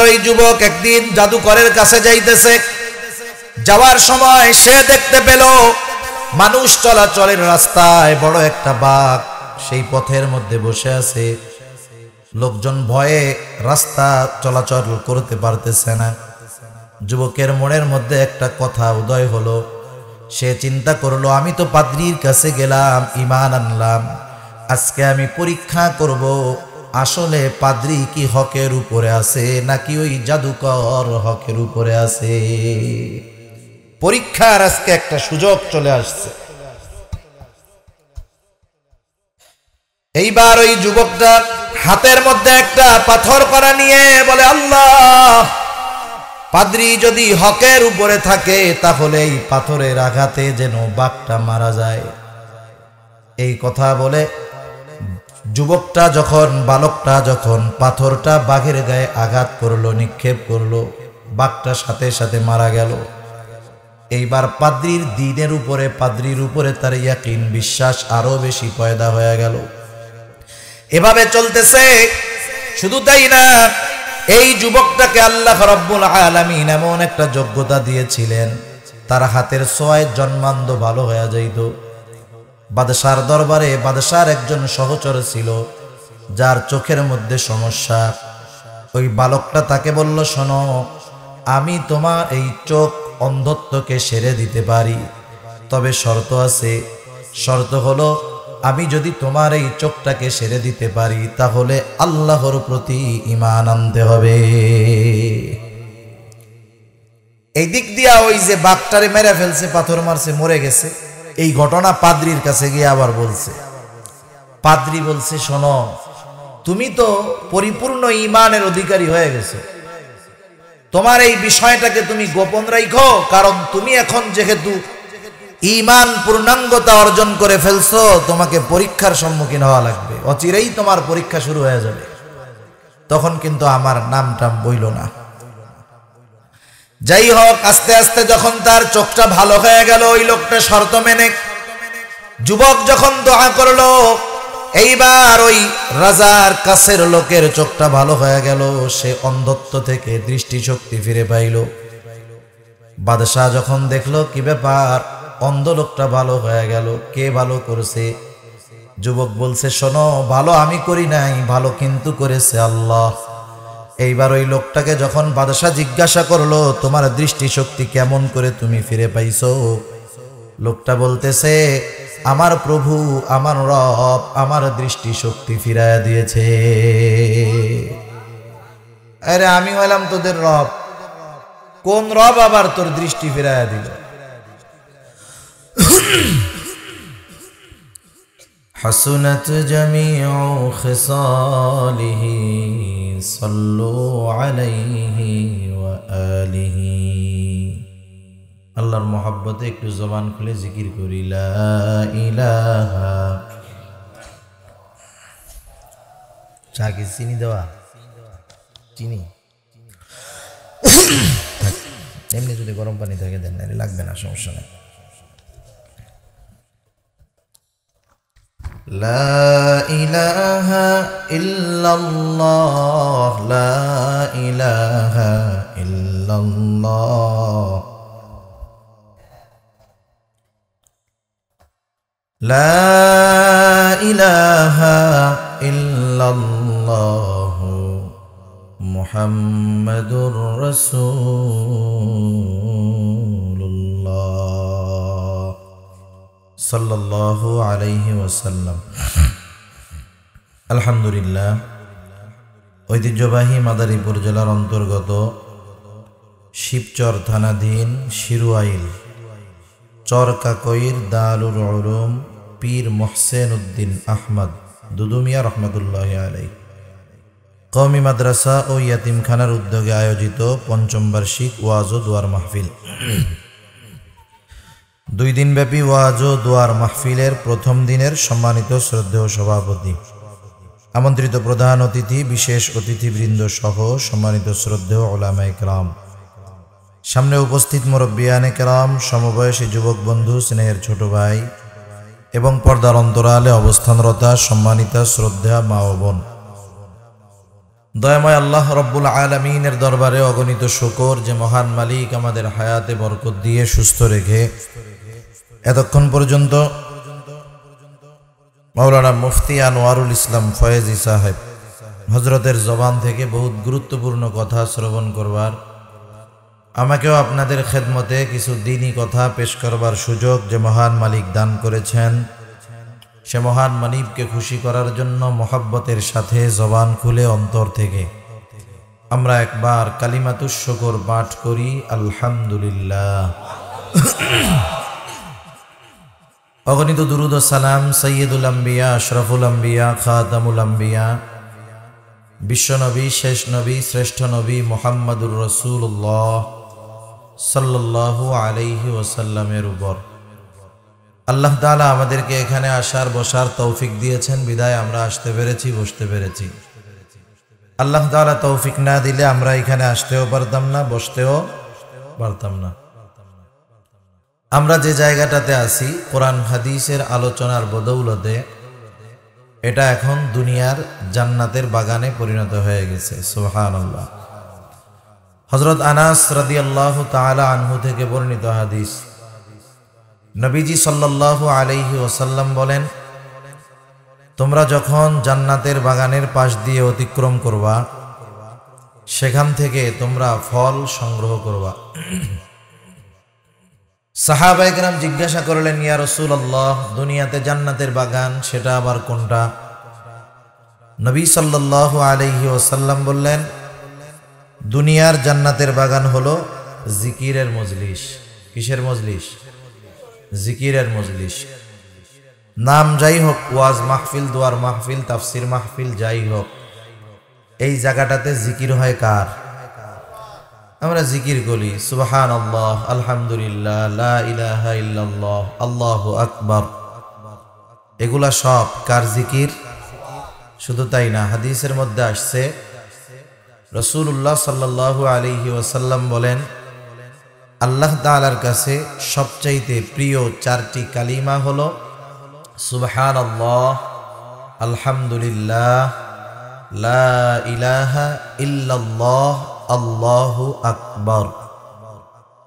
ওই যুবক একদিন জাদুকরের কাছে যাইতেছে। যাওয়ার সময় সে দেখতে পেল মানুষ চলাচলের রাস্তায় বড় একটা বাঘ সেই পথের মধ্যে বসে আছে। লোকজন ভয়ে রাস্তা চলাচল করতে পারতেছে না। যুবকের মনের মধ্যে একটা কথা উদয় হলো। সে চিন্তা করলো, আমি তো পাদ্রীর কাছে গেলাম, ঈমান আনলাম, আজকে আমি পরীক্ষা করব আসলে পাদ্রী কি হকের উপরে আছে নাকি ওই জাদুকর হকের উপরে আছে। পরীক্ষার আজকে একটা সুযোগ চলে আসছে। এইবার ওই যুবকটা হাতের মধ্যে একটা পাথর করা নিয়ে বলে, আল্লাহ, পাদ্রী যদি হকের উপরে থাকে তাহলে এই পাথরের আঘাতে যেন বাঘটা মারা যায়। এই কথা বলে যুবকটা বালকটা যখন পাথরটা বাঘের গায়ে আঘাত করলো, নিক্ষেপ করলো, বাঘটা সাথে সাথে মারা গেল। এইবার পাদ্রীর দ্বীনের উপরে, পাদ্রীর উপরে তার ইয়াকিন, বিশ্বাস আরো বেশি পয়দা হয়ে গেল। এভাবে চলতেছে। শুধু তাই না, এই যুবকটাকে আল্লাহ রাব্বুল আলামিন এমন একটা যোগ্যতা দিয়েছিলেন, তার হাতের ছোঁয়ায় জন্মান্ধ ভালো হয়ে যাইত। বাদশার দরবারে বাদশার একজন সহচর ছিল যার চোখের মধ্যে সমস্যা। ওই বালকটা তাকে বলল, শোনো, আমি তোমার এই চোখ অন্ধত্বকে সেরে দিতে পারি, তবে শর্ত আছে। শর্ত হলো, আমি যদি তোমার এই চোখটাকে সেরে দিতে পারি তাহলে আল্লাহর প্রতি ঈমান আনতে হবে। এই দিক দিয়া ওই যে বাঘটারে মেরে ফেলছে, পাথর মারছে, মরে গেছে, এই ঘটনা পাদ্রীর কাছে গিয়ে আবার বলছে। পাদ্রী বলছে, শোনো, তুমি তো পরিপূর্ণ ঈমানের অধিকারী হয়ে গেছো, তোমার এই বিষয়টাকে তুমি গোপন রাখো, কারণ তুমি এখন যেহেতু ঈমান পূর্ণাঙ্গতা অর্জন করে ফেলছো, তোমাকে পরীক্ষার সম্মুখীন হওয়া লাগবে, অচিরেই তোমার পরীক্ষা শুরু হয়ে যাবে। তখন কিন্তু আমার নামটা বইল না। যাই হোক, আস্তে আস্তে যখন তার চোখটা ভালো হয়ে গেল, ওই লোকটা শর্ত মেনে, যুবক যখন দোয়া করলো, এইবার ওই রাজার কাছের লোকের চোখটা ভালো হয়ে গেল, সে অন্ধত্ব থেকে দৃষ্টিশক্তি ফিরে পাইল। বাদশাহ যখন দেখলো কি ব্যাপার, অন্ধ লোকটা ভালো হয়ে গেল, কে ভালো করেছে? যুবক বলছে, শোনো, ভালো আমি করি নাই, ভালো কিন্তু করেছে আল্লাহ। এইবার ওই লোকটাকে যখন বাদশাহ জিজ্ঞাসা করলো, তোমার দৃষ্টিশক্তি কেমন করে তুমি ফিরে পাইছো? লোকটা বলতেছে, আমার প্রভু, আমার রব আমার দৃষ্টিশক্তি ফিরাইয়া দিয়েছে। আরে আমি হলাম তোদের রব, কোন রব আবার তোর দৃষ্টি ফিরাইয়া দিল? হাসুনাত জামিউ খিসালিহি সাল্লু আলাইহি ওয়া আলিহি। আল্লাহর মহব্বতে একটু জবান খুলে জিকির করি, লা ইলাহা। চা কি চিনি দেওয়া? চিনি এমনি যদি গরম পানি থাকে দেন, না লাগবে না, সমস্যা নেই। লা ইলাহা ইল্লাল্লাহ, লা ইলাহা ইল্লাল্লাহ, লা ইলাহা ইল্লাল্লাহ মুহাম্মাদুর রাসূলুল্লাহ সাল্লাল্লাহু আলাইহি ওয়াসাল্লাম। আলহামদুলিল্লাহ, ঐতিহ্যবাহী মাদারীপুর জেলার অন্তর্গত শিবচর থানাধীন শিরুয়াইল চরকাকইর দারুল উলুম পীর মোহসেন উদ্দিন আহমদ দুদুমিয়া রহমতুল্লাহি আলাইহি কওমি মাদ্রাসা ও ইয়াতিমখানার উদ্যোগে আয়োজিত পঞ্চম বার্ষিক ওয়াজ ও দোয়ার মাহফিল। 2 দিনব্যাপী ওয়াজ ও দোয়ার মাহফিলের প্রথম দিনের সম্মানিত শ্রদ্ধেয় সভাপতি, আমন্ত্রিত প্রধান অতিথি, বিশেষ অতিথিবৃন্দ সহ সম্মানিত শ্রদ্ধেয় উলামায়ে কেরাম, সামনে উপস্থিত মুরব্বিয়ানে কেরাম, সমবয়সী যুবক বন্ধু, স্নেহের ছোট ভাই এবং পর্দার অন্তরালে অবস্থানরতা সম্মানিতা শ্রদ্ধা মা ও বোন, দয়াময় আল্লাহ রব্বুল আলামিনের দরবারে অগণিত শুকর যে মহান মালিক আমাদের হায়াতে বরকত দিয়ে সুস্থ রেখে এতক্ষণ পর্যন্ত মাওলানা মুফতি আনোয়ারুল ইসলাম ফয়েজি সাহেব হযরতের জবান থেকে বহুত গুরুত্বপূর্ণ কথা শ্রবণ করবার, আমাকেও আপনাদের খেদমতে কিছু দ্বীনি কথা পেশ করবার সুযোগ যে মহান মালিক দান করেছেন, সে মহান মালিককে খুশি করার জন্য মোহাব্বতের সাথে জবান খুলে অন্তর থেকে আমরা একবার কালিমাতুশ শুকর পাঠ করি। আলহামদুলিল্লাহ। অগণিত দুরুদ ও সালাম সৈয়দুল আম্বিয়া, আশরাফুল আম্বিয়া, খাতামুল আম্বিয়া, বিশ্বনবী, শেষ নবী, শ্রেষ্ঠ নবী মুহাম্মদুর রাসূলুল্লাহ সাল্লাল্লাহু আলাইহি ওয়াসাল্লামের উপর। আল্লাহ তাআলা আমাদেরকে এখানে আসার বসার তৌফিক দিয়েছেন বিদায় আমরা আসতে পেরেছি, বসতে পেরেছি। আল্লাহ তাআলা তৌফিক না দিলে আমরা এখানে আসতেও পারতাম না, বসতেও পারতাম না। আমরা যে জায়গাটাতে আছি কোরআন হাদিসের আলোচনার বদৌলতে এটা এখন দুনিয়ার জান্নাতের বাগানে পরিণত হয়ে গেছে। সুবহানাল্লাহ। হযরত আনাস রাদিয়াল্লাহু তাআলা আনহু থেকে বর্ণিত হাদিস, নবীজি সাল্লাল্লাহু আলাইহি ওয়াসাল্লাম বলেন, তোমরা যখন জান্নাতের বাগানের পাশ দিয়ে অতিক্রম করবা, সেখান থেকে তোমরা ফল সংগ্রহ করবা। সাহাবায়ে কেরাম জিজ্ঞাসা করলেন, ইয়া রাসূলুল্লাহ, দুনিয়াতে জান্নাতের বাগান সেটা আবার কোনটা? নবী সাল্লাল্লাহু আলাইহি ওয়াসাল্লাম বললেন, দুনিয়ার জান্নাতের বাগান হলো জিকিরের মজলিস। কিসের মজলিস? জিকিরের মজলিস। নাম যাই হোক, ওয়াজ মাহফিল, দোয়ার মাহফিল, তাফসির মাহফিল যাই হোক, এই জায়গাটাতে জিকির হয় কার? আমরা জিকির করি সুবহানাল্লাহ, আলহামদুলিল্লাহ, লা ইলাহা ইল্লাল্লাহ, আল্লাহু আকবার। এগুলা সব কার জিকির? শুধু তাই না, হাদিসের মধ্যে আসছে রাসূলুল্লাহ সাল্লাল্লাহু আলাইহি ওয়াসাল্লাম বলেন, আল্লাহ তাআলার কাছে সবচাইতে প্রিয় চারটি কালিমা হলো সুবহানাল্লাহ, আলহামদুলিল্লাহ, লা ইলাহা ইল্লাল্লাহ, আল্লাহু আকবার।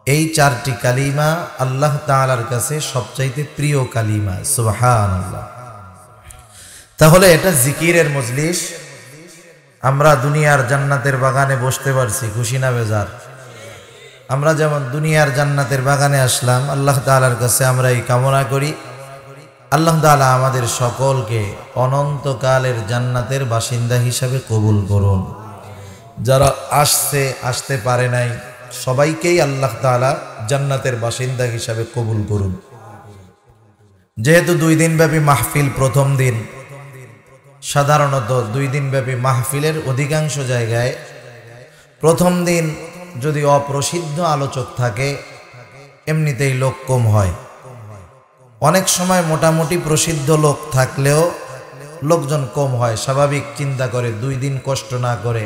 এই চারটি কালিমা আল্লাহ তাআলার কাছে সবচাইতে প্রিয় কালিমা। সুবহানাল্লাহ। তাহলে এটা জিকিরের মজলিস। আমরা দুনিয়ার জান্নাতের বাগানে বসতে পারছি, খুশি না বেজার? আমরা যেমন দুনিয়ার জান্নাতের বাগানে আসলাম, আল্লাহ তাআলার কাছে আমরা এই কামনা করি, আল্লাহ তাআলা আমাদের সকলকে অনন্তকালের জান্নাতের বাসিন্দা হিসাবে কবুল করুন। যারা আসতে পারে নাই সবাইকেই আল্লাহ তাআলা জান্নাতের বাসিন্দা হিসাবে কবুল করুন। যেহেতু 2 দিন ব্যাপী মাহফিল, প্রথম দিন সাধারণত 2 দিন ব্যাপী মাহফিলের অধিকাংশ জায়গায় প্রথম দিন যদি অপ্রসিদ্ধ আলোচক থাকে এমনিতেই লোক কম হয়। অনেক সময় মোটামুটি প্রসিদ্ধ লোক থাকলেও লোকজন কম হয়। স্বাভাবিক, চিন্তা করে 2 দিন কষ্ট না করে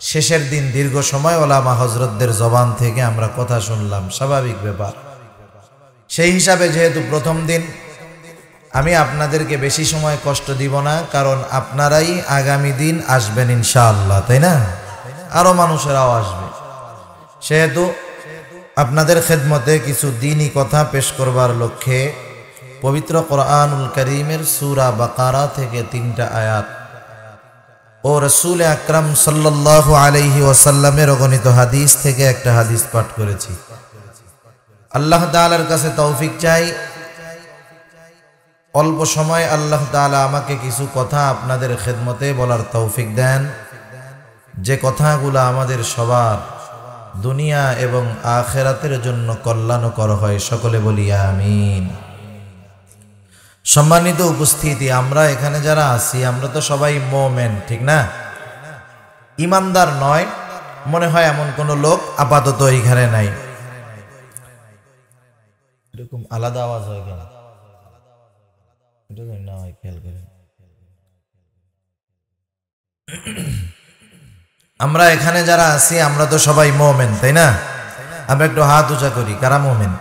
শেষের দিন দীর্ঘ সময় ওলামা হযরতদের জবান থেকে আমরা কথা শুনলাম, স্বাভাবিক ব্যাপার। সেই হিসাবে যেহেতু প্রথম দিন, আমি আপনাদেরকে বেশি সময় কষ্ট দিব না, কারণ আপনারাই আগামী দিন আসবেন ইনশাআল্লাহ, তাই না? আরো মানুষেরাও আসবে। সেহেতু আপনাদের খেদমতে কিছু দ্বীনি কথা পেশ করবার লক্ষ্যে পবিত্র কোরআনুল কারীমের সূরা বাকারা থেকে 3টা আয়াত ও রাসূল আকরাম সাল্লাল্লাহু আলাইহি ওয়াসাল্লামের অগণিত হাদিস থেকে একটা হাদিস পাঠ করেছি। আল্লাহ তাআলার কাছে তৌফিক চাই, অল্প সময় আল্লাহ তাআলা আমাকে কিছু কথা আপনাদের খেদমতে বলার তৌফিক দেন, যে কথাগুলো আমাদের সবার দুনিয়া এবং আখিরাতের জন্য কল্যাণকর হয়। সকলে বলি আমিন। সম্মানিত উপস্থিতি, আমরা এখানে যারা আছি আমরা তো সবাই মুমিন, ঠিক না? ইমানদার নয় মনে হয় এমন কোন লোক আপাতত এখানে নাই। এরকম আলাদা আওয়াজ হয় কেন? এটা না হয়, খেয়াল করেন। আমরা এখানে যারা আছি আমরা তো সবাই মুমিন, তাই না? আমরা একটু হাত উঁচা করি, কারা মুমিন?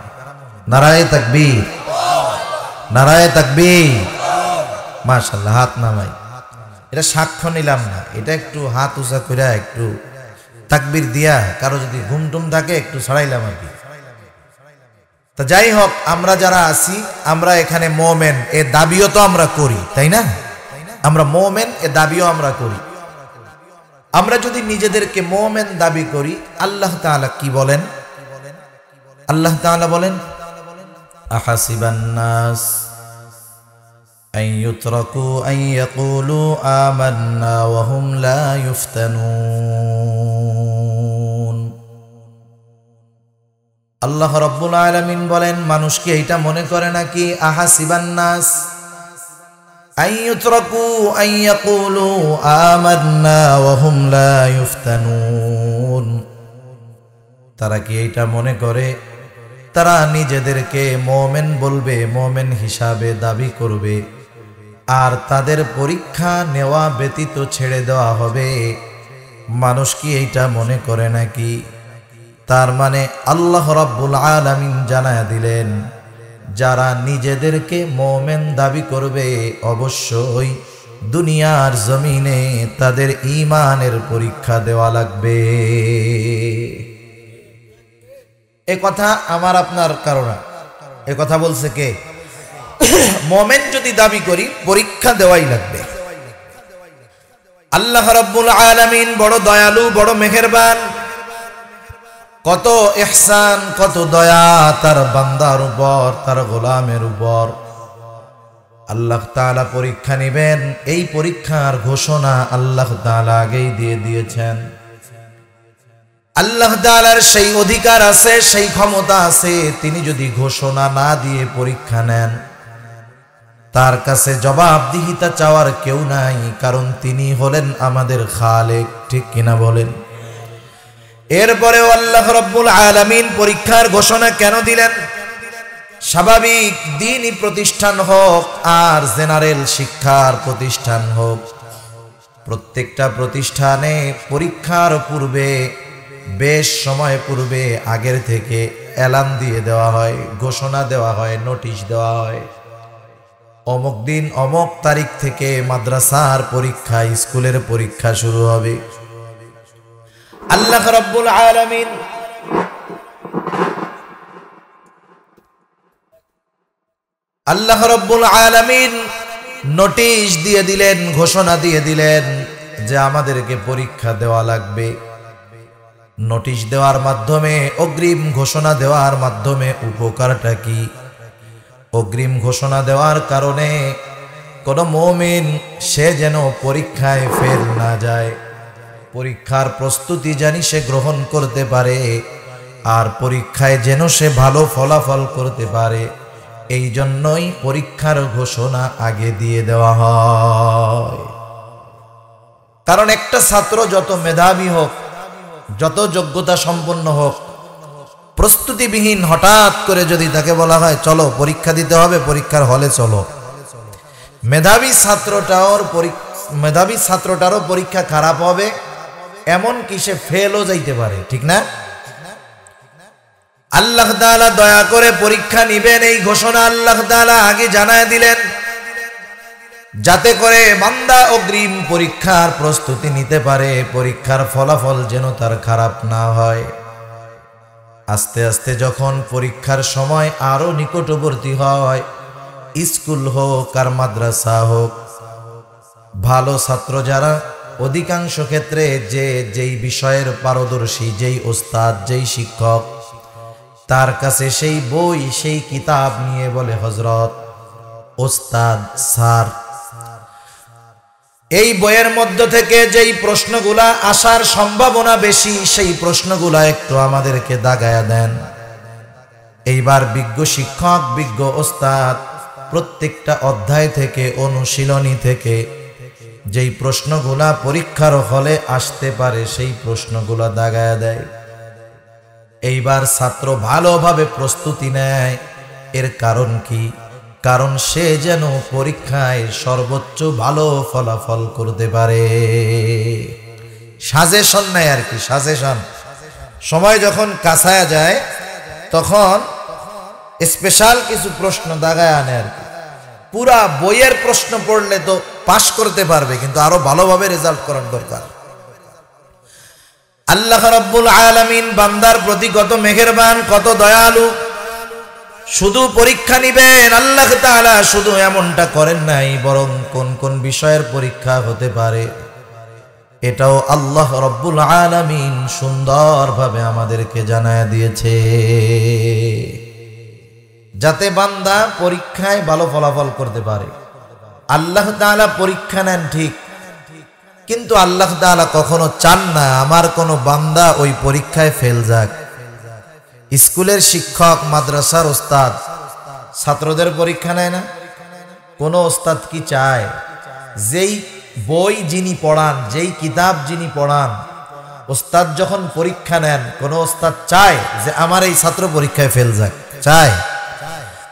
নারায়ে তাকবীর, নারায়ে তাকবীর। মাশাআল্লাহ, হাত নামাই। এটা সাক্ষ্য নিলাম না, এটা একটু হাত উঁচা করে একটু তাকবীর দিয়া কারো যদি ঘুমটুম থাকে একটু ছড়াইলাম আর কি। তা যাই হোক, আমরা যারা আছি আমরা এখানে মোমেন এ দাবিও তো আমরা করি, তাই না? আমরা মোমেন এ দাবিও আমরা করি। আমরা যদি নিজেদেরকে মোমেন দাবি করি, আল্লাহ তাআলা কি বলেন? আল্লাহ তাআলা বলেন, আহাসিবান নাস আন ইউতরাকু আন ইয়াকুলু আমান্না ওয়া হুম লা ইফতানুন। আল্লাহ রাব্বুল আলামিন বলেন, মানুষ কি এইটা মনে করে নাকি আহাসিবান নাস আন ইউতরাকু আন ইয়াকুলু আমান্না ওয়া হুম লা ইফতানুন, তারা কি এইটা মনে করে তারা নিজেদেরকে মুমিন বলবে, মুমিন হিসাবে দাবি করবে, আর তাদের পরীক্ষা নেওয়া ব্যতীত ছেড়ে দেওয়া হবে? মানুষ কি এইটা মনে করে নাকি? তার মানে আল্লাহ রাব্বুল আলামিন জানায়া দিলেন, যারা নিজেদেরকে মুমিন দাবি করবে অবশ্যই দুনিয়ার জমিনে তাদের ঈমানের পরীক্ষা দেওয়া লাগবে। এ কথা আমার আপনার কারণে, এ কথা বলছে কে? মুমিন যদি দাবি করি পরীক্ষা দেওয়াই লাগবে। আল্লাহ রাব্বুল আলামিন বড় দয়ালু, বড় মেহেরবান, কত ইহসান, কত দয়া তার বান্দার উপর, তার গোলামের উপর। আল্লাহ তাআলা পরীক্ষা নেবেন, এই পরীক্ষার ঘোষণা আল্লাহ তাআলা আগেই দিয়ে দিয়েছেন। আল্লাহ তাআলার সেই অধিকার আছে, সেই ক্ষমতা আছে, তিনি যদি ঘোষণা না দিয়ে পরীক্ষা নেন, তার কাছে জবাবদিহিতা চাওয়ার কেউ নাই, কারণ তিনি হলেন আমাদের খালেক। ঠিক কিনা বলেন? এরপরেও আল্লাহ রাব্বুল আলামিন পরীক্ষার ঘোষণা কেন দিলেন? স্বাভাবিক দ্বীনি প্রতিষ্ঠান হোক আর জেনারেল শিক্ষার প্রতিষ্ঠান হোক, প্রত্যেকটা প্রতিষ্ঠানে পরীক্ষার পূর্বে, বেশ সময় পূর্বে আগের থেকে এলান দিয়ে দেওয়া হয়, ঘোষণা দেওয়া হয়, নোটিশ দেওয়া হয়, অমুক দিন অমুক তারিখ থেকে মাদ্রাসার পরীক্ষা, স্কুলের পরীক্ষা শুরু হবে। আল্লাহ রাব্বুল আলামিন আল্লাহ রাব্বুল আলামিন নোটিশ দিয়ে দিলেন, ঘোষণা দিয়ে দিলেন যে আমাদেরকে পরীক্ষা দেওয়া লাগবে। নোটিশ দেওয়ার মাধ্যমে, অগ্রিম ঘোষণা দেওয়ার মাধ্যমে উপকারটা কি? অগ্রিম ঘোষণা দেওয়ার কারণে কোন মুমিন সে যেন পরীক্ষায় ফেল না যায়, পরীক্ষার প্রস্তুতি জানি সে গ্রহণ করতে পারে, আর পরীক্ষায় যেন সে ভালো ফলাফল করতে পারে, এই জন্যই পরীক্ষার ঘোষণা আগে দিয়ে দেওয়া হয়। কারণ একটা ছাত্র যত মেধাবী হোক, যত যোগ্যতা সম্পন্ন হোক, প্রস্তুতিবিহীন হঠাৎ করে যদি তাকে বলা হয় চলো পরীক্ষা দিতে হবে, পরীক্ষার হলে চলো, মেধাবী ছাত্রটারও পরীক্ষা খারাপ হবে, এমন কি সে ফেলও যাইতে পারে। ঠিক না? আল্লাহ তাআলা দয়া করে পরীক্ষা নিবেন, এই ঘোষণা আল্লাহ তাআলা আগে জানায় দিলেন, যাতে করে বান্দা অগ্রিম পরীক্ষার প্রস্তুতি নিতে পারে, পরীক্ষার ফলাফল যেন তার খারাপ না হয়। আস্তে আস্তে যখন পরীক্ষার সময় আরো নিকটবর্তী হয়, স্কুল হোক আর মাদ্রাসা হোক, ভালো ছাত্র যারা, অধিকাংশ ক্ষেত্রে যেই বিষয়ের পারদর্শী, যেই ওস্তাদ, যেই শিক্ষক, তার কাছে সেই বই, সেই কিতাব নিয়ে বলে হযরত, ওস্তাদ, স্যার, এই বইয়ের মধ্য থেকে যেই প্রশ্নগুলা আসার সম্ভাবনা বেশি, সেই প্রশ্নগুলা একটু আমাদেরকে দাগায়া দেন। এইবার বিজ্ঞ শিক্ষক, বিজ্ঞ ওস্তাদ প্রত্যেকটা অধ্যায় থেকে, অনুশীলনী থেকে যেই প্রশ্নগুলা পরীক্ষার হলে আসতে পারে, সেই প্রশ্নগুলা দাগায়া দেয়। এইবার ছাত্র ভালোভাবে প্রস্তুতি নেয়। এর কারণ কি? কারণ সে যেন পরীক্ষায় সর্বোচ্চ ভালো ফলাফল করতে পারে। সাজেশন নেয় আর কি, সাজেশন। সময় যখন কাছায়া যায় তখন স্পেশাল কিছু প্রশ্ন দাগায় আনে আর কি। পুরা বইয়ের প্রশ্ন পড়লে তো পাস করতে পারবে, কিন্তু আরো ভালোভাবে রেজাল্ট করার দরকার। আল্লাহ রাব্বুল আলামিন বান্দার প্রতি কত মেহেরবান, কত দয়ালু। শুধু পরীক্ষা নিবেন, আল্লাহ তাআলা শুধু এমনটা করেন নাই, বরং কোন কোন বিষয়ের পরীক্ষা হতে পারে এটাও আল্লাহ রাব্বুল আলামিন সুন্দরভাবে আমাদেরকে জানায় দিয়েছে, যাতে বান্দা পরীক্ষায় ভালো ফলাফল করতে পারে। আল্লাহ তাআলা পরীক্ষা নেন ঠিক, কিন্তু আল্লাহ তাআলা কখনো চান না আমার কোনো বান্দা ওই পরীক্ষায় ফেল যাক। স্কুলের শিক্ষক, মাদ্রাসার ওস্তাদ ছাত্রদের পরীক্ষা নেয় না? কোন ওস্তাদ কি চায় যেই বই যিনি পড়ান, যেই কিতাব যিনি পড়ান, ওস্তাদ যখন পরীক্ষা নেন, কোন ওস্তাদ চায় যে আমার এই ছাত্র পরীক্ষায় ফেল যাক? চায়?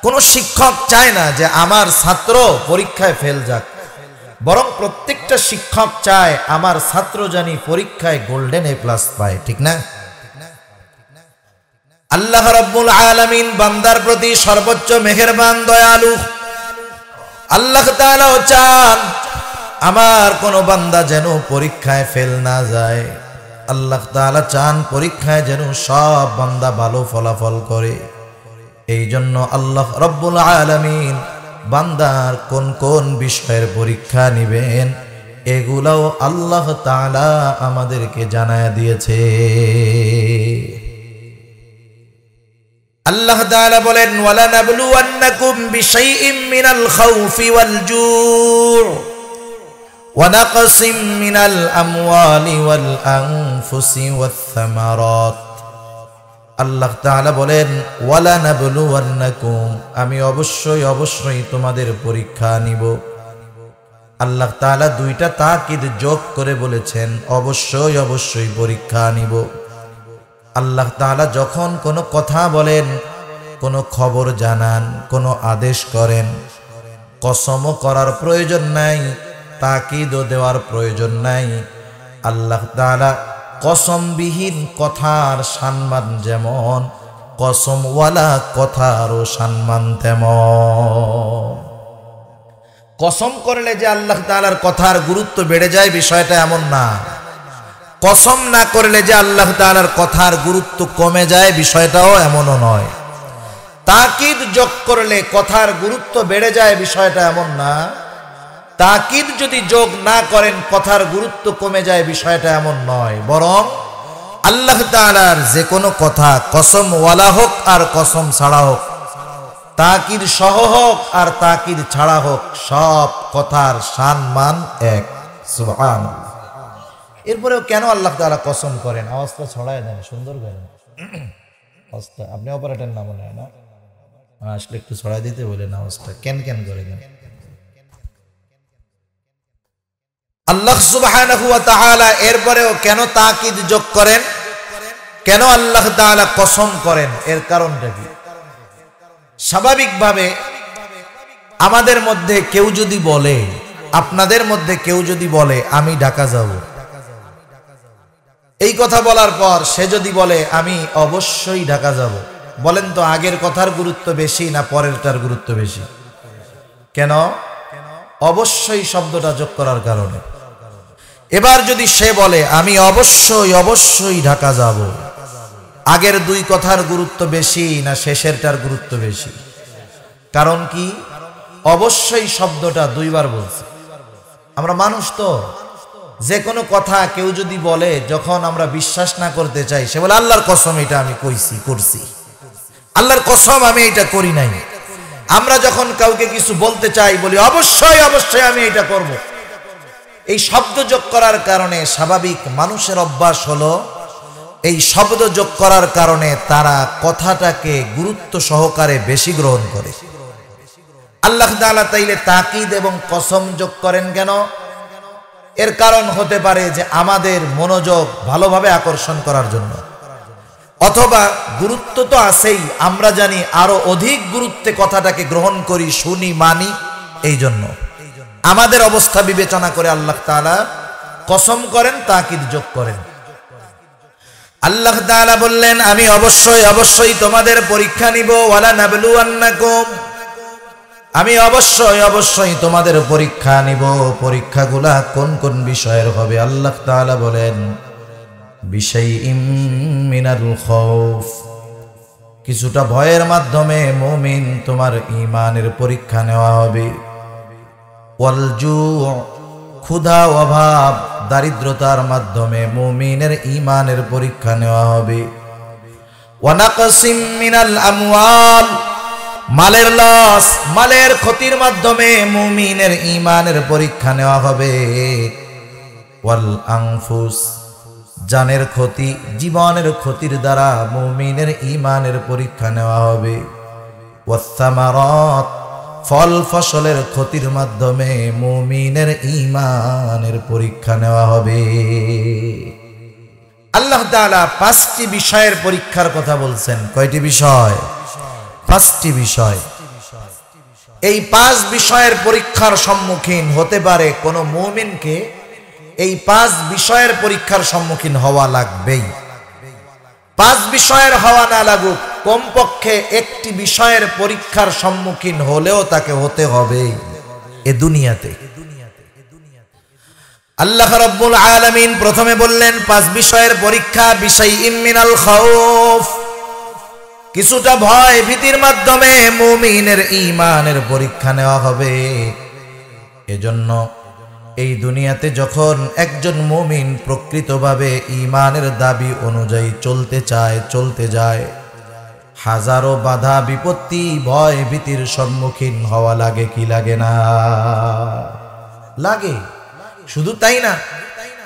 কোন শিক্ষক চায় না যে আমার ছাত্র পরীক্ষায় ফেল যাক, বরং প্রত্যেকটা শিক্ষক চায় আমার ছাত্র জানি পরীক্ষায় গোল্ডেন এ প্লাস পায়, ঠিক না? আল্লাহ রাব্বুল আলামিন বান্দার প্রতি সর্বোচ্চ মেহেরবান, দয়ালু। আল্লাহ তাআলাও চান আমার কোন বান্দা যেন পরীক্ষায় ফেল না যায়। আল্লাহ তাআলা চান পরীক্ষায় যেন সব বান্দা ভালো ফলাফল করে। এই জন্য আল্লাহ রাব্বুল আলামিন বান্দার কোন কোন বিষয়ের পরীক্ষা নিবেন এগুলাও আল্লাহ তাআলা আমাদেরকে জানায় দিয়েছে। আল্লাহ তাআলা বলেন, ওয়ালা নাবলুওয়ান্নাকুম বিশাইইম মিনাল খাউফি ওয়াল জু' ওয়া নাকসিম মিনাল আমওয়ালি ওয়াল আনফুসি ওয়াস সামারাত। আল্লাহ তাআলা বলেন, ওয়ালা নাবলুওয়ান্নাকুম, আমি অবশ্যই অবশ্যই তোমাদের পরীক্ষা নিব। আল্লাহ তাআলা দুইটা তাকিদ যোগ করে বলেছেন, অবশ্যই অবশ্যই পরীক্ষা নিব। আল্লাহ তাআলা যখন কোনো কথা বলেন, কোনো খবর জানান, কোনো আদেশ করেন, কসমও করার প্রয়োজন নাই, তাকিদও দেওয়ার প্রয়োজন নাই। আল্লাহ তাআলা কসমবিহীন কথার সম্মান যেমন, কসমওয়ালা কথারও সম্মান তেমন। কসম করলে যে আল্লাহ তাআলার কথার গুরুত্ব বেড়ে যায় বিষয়টা এমন না। কসম না করলে যে আল্লাহ তাআলার কথার গুরুত্ব কমে যায় বিষয়টাও এমনও নয়। তাকিদ যোগ করলে কথার গুরুত্ব বেড়ে যায় বিষয়টা এমন না। তাকিদ যদি যোগ না করেন কথার গুরুত্ব কমে যায় বিষয়টা এমন নয়, বরং আল্লাহ তাআলার যে কোনো কথা কসম ওয়ালা হোক আর কসম ছাড়া হোক, তাকিদ সহ হোক আর তাকিদ ছাড়া হোক, সব কথার সম্মান এক। সুবহানাল্লাহ। এরপরেও কেন আল্লাহ তাআলা কসম করেন? আওয়াজটা ছড়ায় দেন সুন্দর করেন। আওয়াজটা আপনি অপারেটর না মনে হয় না? আসলে একটু ছড়াই দিতে বলেন, আওয়াজটা কেন কেন করে দেন। আল্লাহ সুবহানাহু ওয়া তাআলা এরপরেও কেন তাকিদ যোগ করেন, কেন আল্লাহ তাআলা কসম করেন, এর কারণটা কি? স্বাভাবিকভাবে আমাদের মধ্যে কেউ যদি বলে, আপনাদের মধ্যে কেউ যদি বলে আমি ঢাকা যাব, এই কথা বলার পর সে যদি বলে আমি অবশ্যই ঢাকা যাব, বলেন তো আগের কথার গুরুত্ব বেশি না পরেরটার গুরুত্ব বেশি? কেন? অবশ্যই শব্দটা যোগ করার কারণে। এবার যদি সে বলে আমি অবশ্যই অবশ্যই ঢাকা যাব, আগের দুই কথার গুরুত্ব বেশি না শেষেরটার গুরুত্ব বেশি? কারণ কি? অবশ্যই শব্দটা দুইবার বলছে। আমরা মানুষ তো, যে কোনো কথা কেউ যদি বলে, যখন আমরা বিশ্বাস না করতে চাই, সে বলে আল্লাহর কসম এটা আমি কইছি, করছি, আল্লাহর কসম আমি এটা করি নাই। আমরা যখন কাউকে কিছু বলতে চাই বলি অবশ্যই অবশ্যই আমি এটা করব। এই শব্দ যোগ করার কারণে স্বাভাবিক মানুষের অভ্যাস হলো এই শব্দ যোগ করার কারণে তারা কথাটাকে গুরুত্ব সহকারে বেশি গ্রহণ করে। আল্লাহ তাআলা তাইলে তাকিদ এবং কসম যোগ করেন কেন? এর কারণ হতে পারে যে আমাদের মনোযোগ ভালোভাবে আকর্ষণ করার জন্য, অথবা গুরুত্ব তো আছেই, আমরা জানি আরো অধিক গুরুত্বে কথাটাকে গ্রহণ করি, শুনি, মানি। এই জন্য আমাদের অবস্থা বিবেচনা করে আল্লাহ তাআলা কসম করেন, তাকিদ যোগ করেন। আল্লাহ তাআলা বললেন আমি অবশ্যই অবশ্যই তোমাদের পরীক্ষা নিব। ওয়ালা নাবলুওয়ান্নাকুম, আমি অবশ্যই অবশ্যই তোমাদের পরীক্ষা নিব। পরীক্ষাগুলা কোন কোন বিষয়ের হবে? আল্লাহ তাআলা বলেন, বিশাইইম মিনাল খাউফ, কিছুটা ভয়ের মাধ্যমে মুমিন তোমার ঈমানের পরীক্ষা নেওয়া হবে। ওয়াল জু', ক্ষুধা, অভাব, দারিদ্রতার মাধ্যমে মুমিনের ঈমানের পরীক্ষা নেওয়া হবে। ওয়া নাকসিম মিনাল আমওয়াল, মালের লস, মালের ক্ষতির মাধ্যমে মুমিনের ঈমানের পরীক্ষা নেওয়া হবে। ওয়াল আনফুস, জানের ক্ষতি, জীবনের ক্ষতির দ্বারা মুমিনের ঈমানের পরীক্ষা নেওয়া হবে। ওয়াস সামারাত, ফল ফসলের ক্ষতির মাধ্যমে মুমিনের ঈমানের পরীক্ষা নেওয়া হবে। আল্লাহ তাআলা 5টি বিষয়ের পরীক্ষার কথা বলছেন। কয়টি বিষয়? 5টি বিষয়। এই 5 বিষয়ের পরীক্ষার সম্মুখীন হতে পারে কোন মুমিনকে, এই 5 বিষয়ের পরীক্ষার সম্মুখীন হওয়া লাগবেই। 5 বিষয়ের হওয়া না লাগুক, কমপক্ষে একটি বিষয়ের পরীক্ষার সম্মুখীন হলেও তাকে হতে হবে এ দুনিয়াতে। আল্লাহ রাব্বুল আলামিন প্রথমে বললেন 5 বিষয়ের পরীক্ষা। বিশাইইম মিনাল খাউফ, কিছুটা ভয় ভীতির মাধ্যমে মুমিনের ঈমানের পরীক্ষা নেওয়া হবে। এজন্য এই দুনিয়াতে যখন একজন মুমিন প্রকৃতভাবে ঈমানের দাবি অনুযায়ী চলতে যায়, হাজারো বাধা বিপত্তি, ভয় ভীতির সম্মুখীন হওয়া লাগে কি লাগে না? লাগে। শুধু তাই না,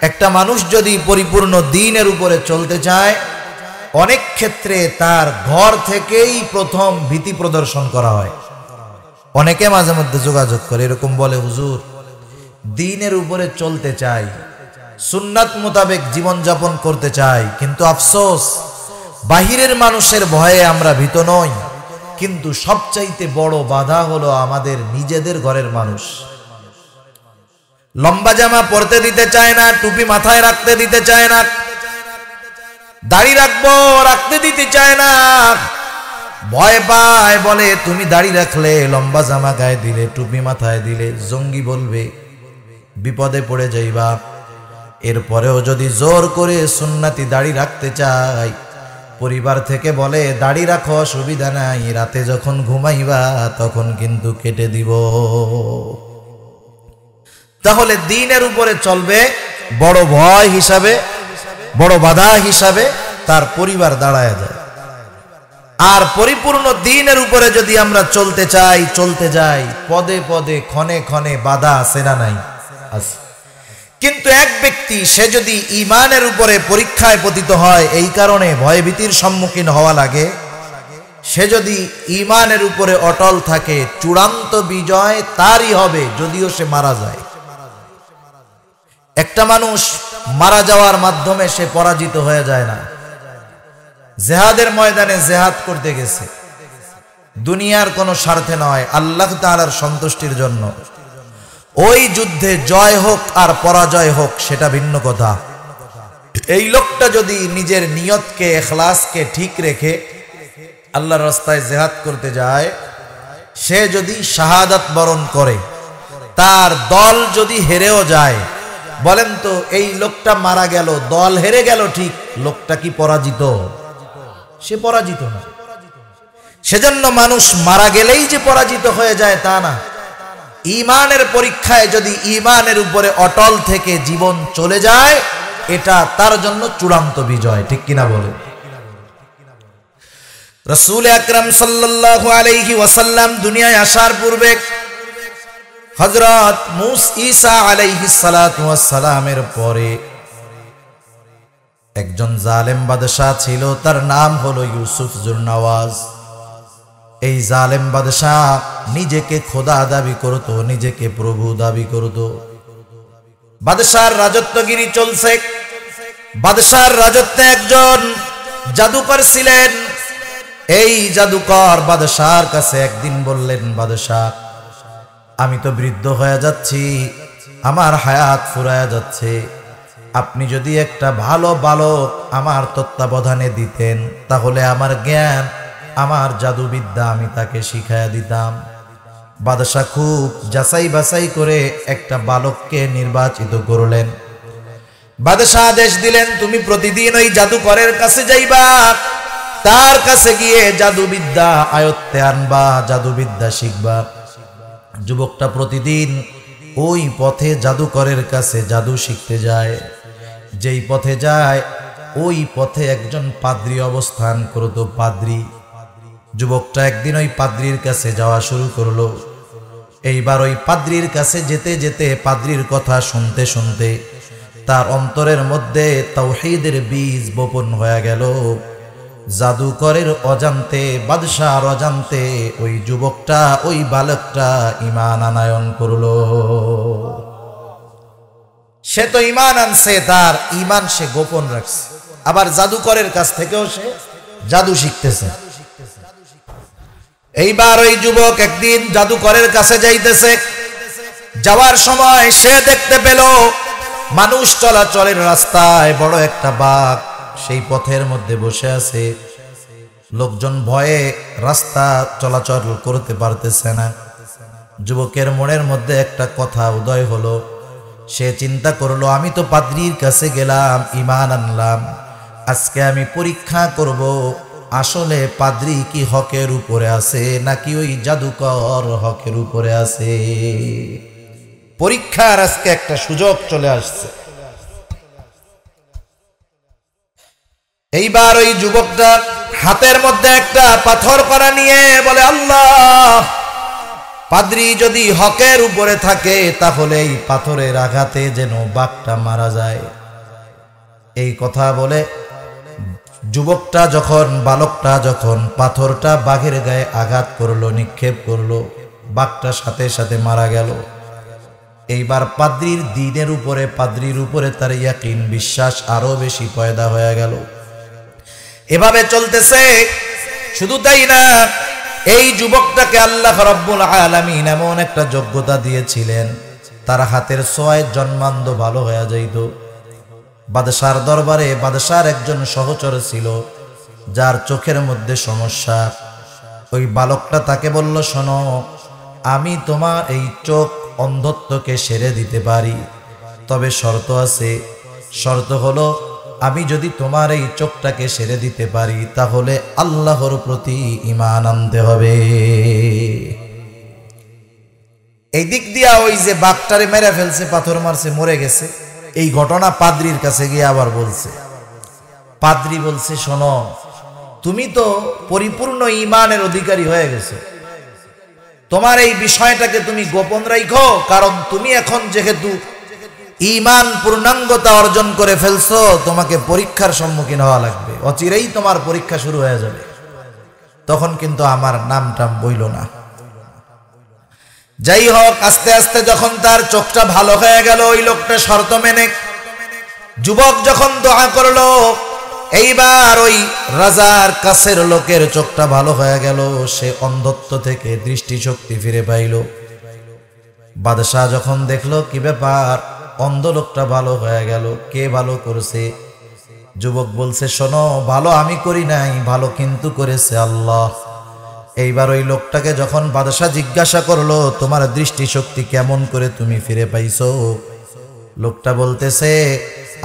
একটা মানুষ যদি পরিপূর্ণ দ্বীনের উপরে চলতে চায়, অনেক ক্ষেত্রে তার ঘর থেকেই প্রথম ভীতি প্রদর্শন করা হয়। অনেকে মাঝে মধ্যে যোগাযোগ করে, এরকম বলে, হুজুর দ্বীনের উপরে চলতে চাই, সুন্নাত মোতাবেক জীবনযাপন করতে চাই, কিন্তু আফসোস বাহিরের মানুষের ভয়ে আমরা ভীত নই, কিন্তু সবচাইতে বড় বাধা হলো আমাদের নিজেদের ঘরের মানুষ। লম্বা জামা পরতে দিতে চায় না, টুপি মাথায় রাখতে দিতে চায় না, দাড়ি রাখতে দিতে চায় না, ভয় পায়, বলে তুমি দাড়ি রাখলে, লম্বা জামা গায়ে দিলে, টুপি মাথায় দিলে জঙ্গি বলবে, বিপদে পড়ে যাইবা। এরপরেও যদি জোর করে সুন্নতি দাড়ি রাখতে চাই, পরিবার থেকে বলে দাড়ি রাখো, অসুবিধা নাই, রাতে যখন ঘুমাইবা তখন কিন্তু কেটে দিব। তাহলে দ্বীনের উপরে চলবে বড় ভয় হিসাবে, বড় বাধা হিসাবে তার পরিবার দাঁড়ায় যায়। আর পরিপূর্ণ দ্বীনের উপরে যদি আমরা চলতে যাই, পদে পদে ক্ষণে ক্ষণে বাধা আছে না নাই? আছে। কিন্তু এক ব্যক্তি সে যদি ঈমানের উপরে পরীক্ষায় পতিত হয়, এই কারণে ভয়ভীতির সম্মুখীন হওয়া লাগে, সে যদি ঈমানের উপরে অটল থাকে, চূড়ান্ত বিজয় তারই হবে, যদিও সে মারা যায়। একটা মানুষ মারা যাওয়ার মাধ্যমে সে পরাজিত হয়ে যায় না। জিহাদের ময়দানে জিহাদ করতে গেছে, দুনিয়ার কোনো স্বার্থে নয়, আল্লাহ তাআলার সন্তুষ্টির জন্য। ওই যুদ্ধে জয় হোক আর পরাজয় হোক সেটা ভিন্ন কথা। এই লোকটা যদি নিজের নিয়তকে, ইখলাসকে ঠিক রেখে আল্লাহর রাস্তায় জিহাদ করতে যায়, সে যদি শাহাদাত বরণ করে, তার দল যদি হেরেও যায়, বলেন তো এই লোকটা মারা গেল, দল হেরে গেল ঠিক, লোকটা কি পরাজিত? সে পরাজিত না। সেজন্য মানুষ মারা গেলেই যে পরাজিত হয়ে যায় তা না। ঈমানের পরীক্ষায় যদি ঈমানের উপরে অটল থেকে জীবন চলে যায়, এটা তার জন্য চূড়ান্ত বিজয়। ঠিক কিনা বলেন? রাসূল আকরাম সাল্লাল্লাহু আলাইহি ওয়াসাল্লাম দুনিয়ায় আসার পূর্বে হযরত ঈসা আলাইহিস সালাতু ওয়াস সালামের পরে একজন জালেম বাদশা ছিল, তার নাম হলো ইউসুফ জুরনওয়াজ। এই জালেম বাদশা নিজেকে খোদা দাবি করত, নিজেকে প্রভু দাবি করত। বাদশার রাজত্বগিরি চলছে। বাদশার রাজত্বে একজন জাদুকর ছিলেন। এই জাদুকর বাদশার কাছে একদিন বললেন, বাদশাহ আমি তো বৃদ্ধ হয়ে যাচ্ছি, আমার হায়াত ফুরায়া যাচ্ছে, আপনি যদি একটা ভালো বালক আমার তত্ত্বাবধানে দিতেন, তাহলে আমার জ্ঞান, আমার জাদুবিদ্যা আমি তাকে শিখাইয়া দিতাম। বাদশাহ খুব যাচাই বাছাই করে একটা বালককে নির্বাচিত করলেন। বাদশাহ আদেশ দিলেন, তুমি প্রতিদিন ওই জাদুকরের কাছে যাইবা, তার কাছে গিয়ে জাদুবিদ্যা আয়ত্তে আনবা, জাদুবিদ্যা শিখবা। যুবকটা প্রতিদিন ওই পথে জাদুকরের কাছে জাদু শিখতে যায়। যেই পথে যায় ওই পথে একজন পাদ্রী অবস্থান করত। পাদ্রী যুবকটা একদিন ওই পাদ্রীর কাছে যাওয়া শুরু করলো। এইবার ওই পাদ্রীর কাছে যেতে যেতে, পাদ্রীর কথা শুনতে শুনতে তার অন্তরের মধ্যে তাওহীদের বীজ বপন হয়ে গেল। জাদুকরের অজান্তে, বাদশার অজান্তে ওই যুবকটা, ওই বালকটা ঈমান আনায়ন করলো। সে তো ঈমান আনছে, তার ঈমান সে গোপন রাখছে, আবার জাদুকরের কাছ থেকেও সে জাদু শিখতেছে। এইবার ওই যুবক একদিন জাদুকরের কাছে যাইতেছে। যাওয়ার সময় সে দেখতে পেল মানুষ চলাচলের রাস্তায় বড় একটা বাঘ সেই পথের মধ্যে বসে আছে। লোকজন ভয়ে রাস্তা চলাচল করতে পারতেছে না। যুবকের মনের মধ্যে একটা কথা উদয় হলো। সে চিন্তা করলো, আমি তো পাদ্রীর কাছে গেলাম, ঈমান আনলাম, আজকে আমি পরীক্ষা করব আসলে পাদ্রী কি হকের উপরে আছে নাকি ওই জাদুকর হকের উপরে আছে। পরীক্ষার আজকে একটা সুযোগ চলে আসছে। এইবার ওই যুবকটা হাতের মধ্যে একটা পাথর করা নিয়ে বলে, আল্লাহ, পাদ্রী যদি হকের উপরে থাকে তাহলে এই পাথরের আঘাতে যেন বাঘটা মারা যায়। এই কথা বলে যুবকটা যখন, বালকটা যখন পাথরটা বাঘের গায়ে আঘাত করলো, নিক্ষেপ করলো, বাঘটা সাথে সাথে মারা গেল। এইবার পাদ্রীর দ্বীনের উপরে, পাদ্রীর উপরে তার ইয়াকিন, বিশ্বাস আরো বেশি পয়দা হয়ে গেল। এভাবে চলতেছে। শুধু তাই না, এই যুবকটাকে আল্লাহ রাব্বুল আলামিন এমন একটা যোগ্যতা দিয়েছিলেন, তার হাতের ছোঁয়ায় জন্মান্ধ ভালো হয়ে যাইত। বাদশার দরবারে বাদশার একজন সহচর ছিল যার চোখের মধ্যে সমস্যা। ওই বালকটা তাকে বলল, শোনো, আমি তোমার এই চোখ অন্ধত্বকে সেরে দিতে পারি, তবে শর্ত আছে। শর্ত হলো, আমি যদি তোমার এই চোখটাকে সেরে দিতে পারি তাহলে আল্লাহর প্রতি ঈমান আনতে হবে। এই দিক দিয়া ওই যে বাঘটারে মেরে ফেলছে, পাথর মারছে, মরে গেছে, এই ঘটনা পাদ্রীর কাছে গিয়ে আবার বলছে। পাদ্রী বলছে, শোনো, তুমি তো পরিপূর্ণ ঈমানের অধিকারী হয়ে গেছো, তোমার এই বিষয়টাকে তুমি গোপন রাখো, কারণ তুমি এখন যেহেতু ঈমান পূর্ণাঙ্গতা অর্জন করে ফেলছো, তোমাকে পরীক্ষার সম্মুখীন হওয়া লাগবে, অচিরেই তোমার পরীক্ষা শুরু হয়ে যাবে। তখন কিন্তু আমার নামটাম বইল না। যাই হোক, আস্তে আস্তে যখন তার চোখটা ভালো হয়ে গেল, ওই লোকটা শর্ত মেনে, যুবক যখন দোয়া করলো, এইবার ওই রাজার কাছের লোকের চোখটা ভালো হয়ে গেল, সে অন্ধত্ব থেকে দৃষ্টিশক্তি ফিরে পাইল। বাদশাহ যখন দেখলো কি ব্যাপার, অন্ধ লোকটা ভালো হয়ে গেল, কে ভালো করেছে? যুবক বলছে, শোনো, ভালো আমি করি নাই, ভালো কিন্তু করেছে আল্লাহ। এইবার ওই লোকটাকে যখন বাদশাহ জিজ্ঞাসা করলো, তোমার দৃষ্টিশক্তি কেমন করে তুমি ফিরে পাইছো? লোকটা বলতেছে,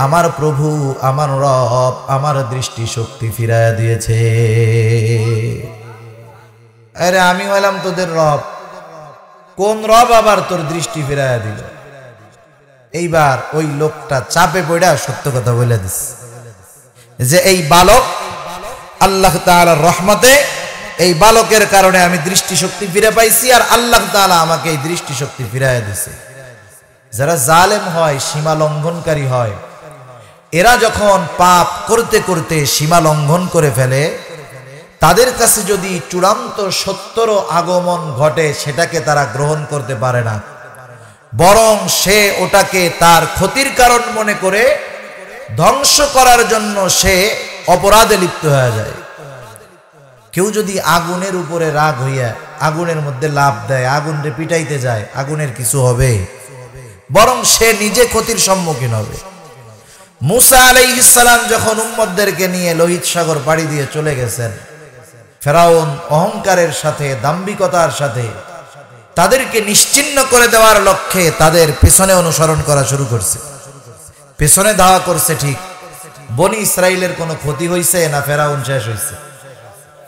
আমার প্রভু, আমার রব আমার দৃষ্টিশক্তি ফিরাইয়া দিয়েছে। আরে আমি হইলাম তোদের রব, কোন রব আবার তোর দৃষ্টি ফিরাইয়া দিল? এইবার ওই লোকটা চাপে পড়া সত্য কথা বলে দিস যে এই বালক, আল্লাহ তাআলার রহমতে এই বালকের কারণে আমি দৃষ্টিশক্তি ফিরে পাইছি, আর আল্লাহ তাআলা আমাকে এই দৃষ্টিশক্তি ফিরাইয়া দিছে। যারা জালেম হয়, সীমা লঙ্ঘনকারী হয়, এরা যখন পাপ করতে করতে সীমা লঙ্ঘন করে ফেলে, তাদের কাছে যদি চূড়ান্ত সত্যর আগমন ঘটে, সেটাকে তারা গ্রহণ করতে পারে না, বরং সে ওটাকে তার ক্ষতির কারণ মনে করে ধ্বংস করার জন্য সে অপরাধে লিপ্ত হয়ে যায়। কেউ যদি আগুনের উপরে রাগ হইয়া আগুনের মধ্যে লাফ দেয়, আগুনরে পিটাইতে যায়, আগুনের কিছু হবে, বরং সে নিজে ক্ষতির সম্মুখীন হবে। মুসা আলাইহিস সালাম যখন উম্মতদেরকে নিয়ে লোহিত সাগর পাড়ি দিয়ে চলে গেছেন, ফেরাউন অহংকারের সাথে, দাম্ভিকতার সাথে তাদেরকে নিশ্চিহ্ন করে দেওয়ার লক্ষ্যে তাদের পেছনে অনুসরণ করা শুরু করছে, পেছনে ধাওয়া করছে। ঠিক বনি ইসরাইলের কোনো ক্ষতি হয়েছে না ফেরাউন শেষ হয়েছে?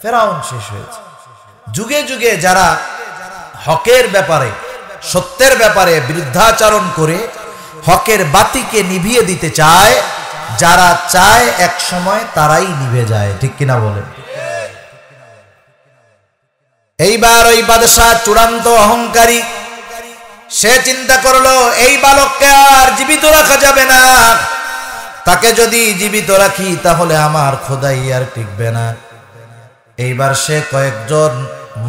ফেরাউন শেষ হয়েছে। যুগে যুগে যারা হকের ব্যাপারে, সত্যের ব্যাপারে বিরুদ্ধাচরণ করে হকের বাতিকে নিভিয়ে দিতে চায়, যারা চায় এক সময় তারাই নিভে যায়। ঠিক কিনা বলেন? এইবার ওই বাদশাহ চূড়ান্ত অহংকারী, সে চিন্তা করলো এই বালককে আর জীবিত রাখা যাবে না, তাকে যদি জীবিত রাখি তাহলে আমার খোদাই আর টিকবে না। এইবার সে কয়েকজন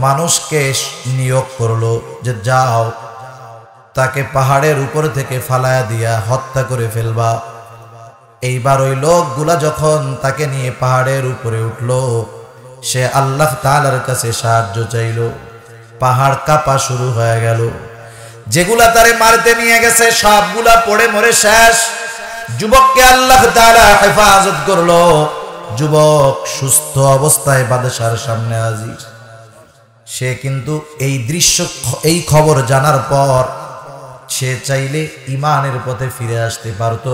মানুষকে নিয়োগ করলো যে যাও তাকে পাহাড়ের উপর থেকে ফালায়া দিয়া হত্যা করে ফেলবা। এইবার ওই লোকগুলা যখন তাকে নিয়ে পাহাড়ের উপরে উঠলো, সে আল্লাহ তাআলার কাছে সাহায্য চাইল। পাহাড় কাঁপা শুরু হয়ে গেল। যেগুলা তারে মারতে নিয়ে গেছে সবগুলা পড়ে মরে শেষ। যুবককে আল্লাহ তাআলা হেফাজত করলো। যুবক সুস্থ অবস্থায় বাদশার সামনে হাজির। সে কিন্তু এই দৃশ্য, এই খবর জানার পর সে চাইলে ঈমানের পথে ফিরে আসতে পারত,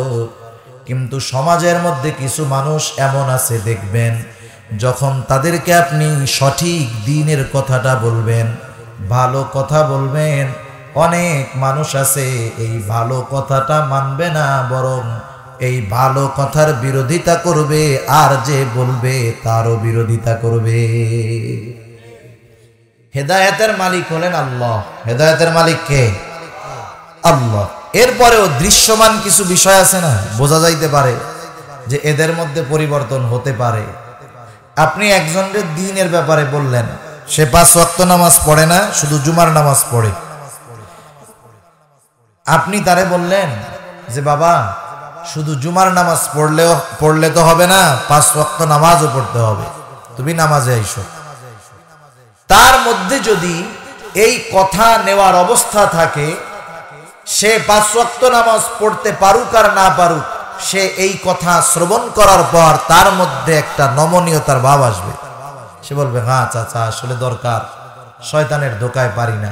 কিন্তু সমাজের মধ্যে কিছু মানুষ এমন আছে, দেখবেন যখন তাদেরকে আপনি সঠিক দ্বীনের কথাটা বলবেন, ভালো কথা বলবেন, অনেক মানুষ আছে এই ভালো কথাটা মানবে না, বরং এই ভালো কথার বিরোধিতা করবে, আর যে বলবে তারও বিরোধিতা করবে। হেদায়েতের মালিক হলেন আল্লাহ। হেদায়েতের মালিক কে? আল্লাহ। এরপরেও দৃশ্যমান কিছু বিষয় আছে না, বোঝা যাইতে পারে যে এদের মধ্যে পরিবর্তন হতে পারে। আপনি একজনের দ্বীনের ব্যাপারে বললেন, সে 5 ওয়াক্ত নামাজ পড়ে না, শুধু জুমার নামাজ পড়ে। আপনি তারে বললেন যে বাবা শুধু জুমার নামাজ পড়লে তো হবে না, 5 ওয়াক্ত নামাজও পড়তে হবে, তুমি নামাজে আইসো। তার মধ্যে যদি এই কথা নেওয়ার অবস্থা থাকে, সে 5 ওয়াক্ত নামাজ পড়তে পারুক আর না পারুক, সে এই কথা শ্রবণ করার পর তার মধ্যে একটা নমনীয়তার ভাব আসবে। সে বলবে হ্যাঁ চাচা আসলে দরকার, শয়তানের ধোকায় পারি না।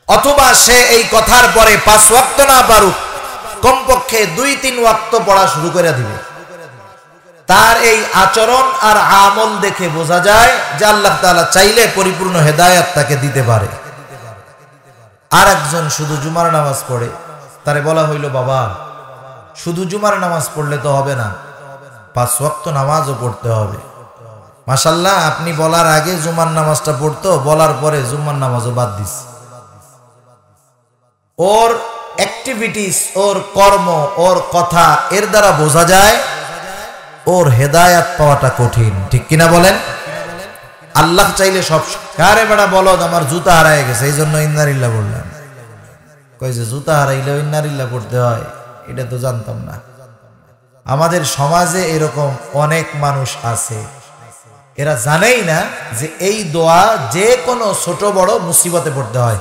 অথবা সে এই কথার পরে 5 ওয়াক্ত না পারুক, কমপক্ষে 2-3 ওয়াক্ত পড়া শুরু করে দিবে। তার এই আচরণ আর আমল দেখে বোঝা যায় যে আল্লাহ তাআলা চাইলে পরিপূর্ণ হেদায়েত তাকে দিতে পারে। আর একজন শুধু জুমার নামাজ পড়ে, তারে বলা হইল বাবা শুধু জুমার নামাজ পড়লে তো হবে না, 5 ওয়াক্ত নামাজও পড়তে হবে। মাশাআল্লাহ, আপনি বলার আগে জুমার নামাজটা পড়তো, বলার পরে জুমার নামাজও বাদ দিস। ওর অ্যাক্টিভিটিস, ওর কর্ম, ওর কথা, এর দ্বারা বোঝা যায় ওর হেদায়েত পাওয়াটা কঠিন। ঠিক কিনা বলেন? আল্লাহ চাইলে সব। কারে বেটা বলদ আমার জুতা হারায় গেছে, এই জন্য ইন্নালিল্লাহ বললাম। কই যে জুতা হারাইলেও ইন্নালিল্লাহ পড়তে হয়, এটা তো জানতাম না। আমাদের সমাজে এরকম অনেক মানুষ আছে, এরা জানেই না যে এই দোয়া যে কোনো ছোট বড় মুসিবতে পড়তে হয়।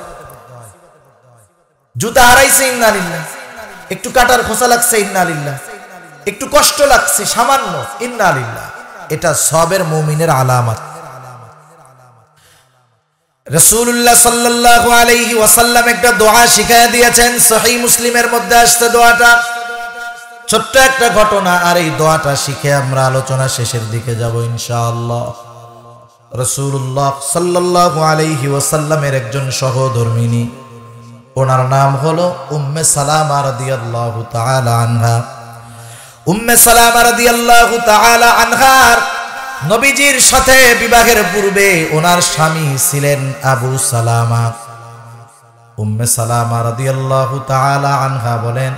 জুতা হারাইছে ইন্নালিল্লাহ, একটু কাটার খোসা লাগছে ইন্নালিল্লাহ, একটু কষ্ট লাগছে সামান্য ইন্নালিল্লাহ, এটা সবের মুমিনের আলামত। রাসূলুল্লাহ সাল্লাল্লাহু আলাইহি ওয়াসাল্লাম একটা দোয়া শিখায়া দিয়েছেন, সহিহ মুসলিমের মধ্যে আসছে দোয়াটা। ছোট্ট একটা ঘটনা, আর এই দোয়াটা শিখে আমরা আলোচনা শেষের দিকে যাব ইনশাআল্লাহ। রাসূলুল্লাহ সাল্লাল্লাহু আলাইহি ওয়াসাল্লামের একজন সহধর্মিনী, ওনার নাম হলো উম্মে সালামা রাদিয়াল্লাহু তাআলা আনহা। উম্মে সালামা রাদিয়াল্লাহু তাআলা আনহার নবীজির সাথে বিবাহের পূর্বে ওনার স্বামী ছিলেন আবু সালামা। উম্মে সালামা রাদিয়াল্লাহু তাআলা আনহা বলেন,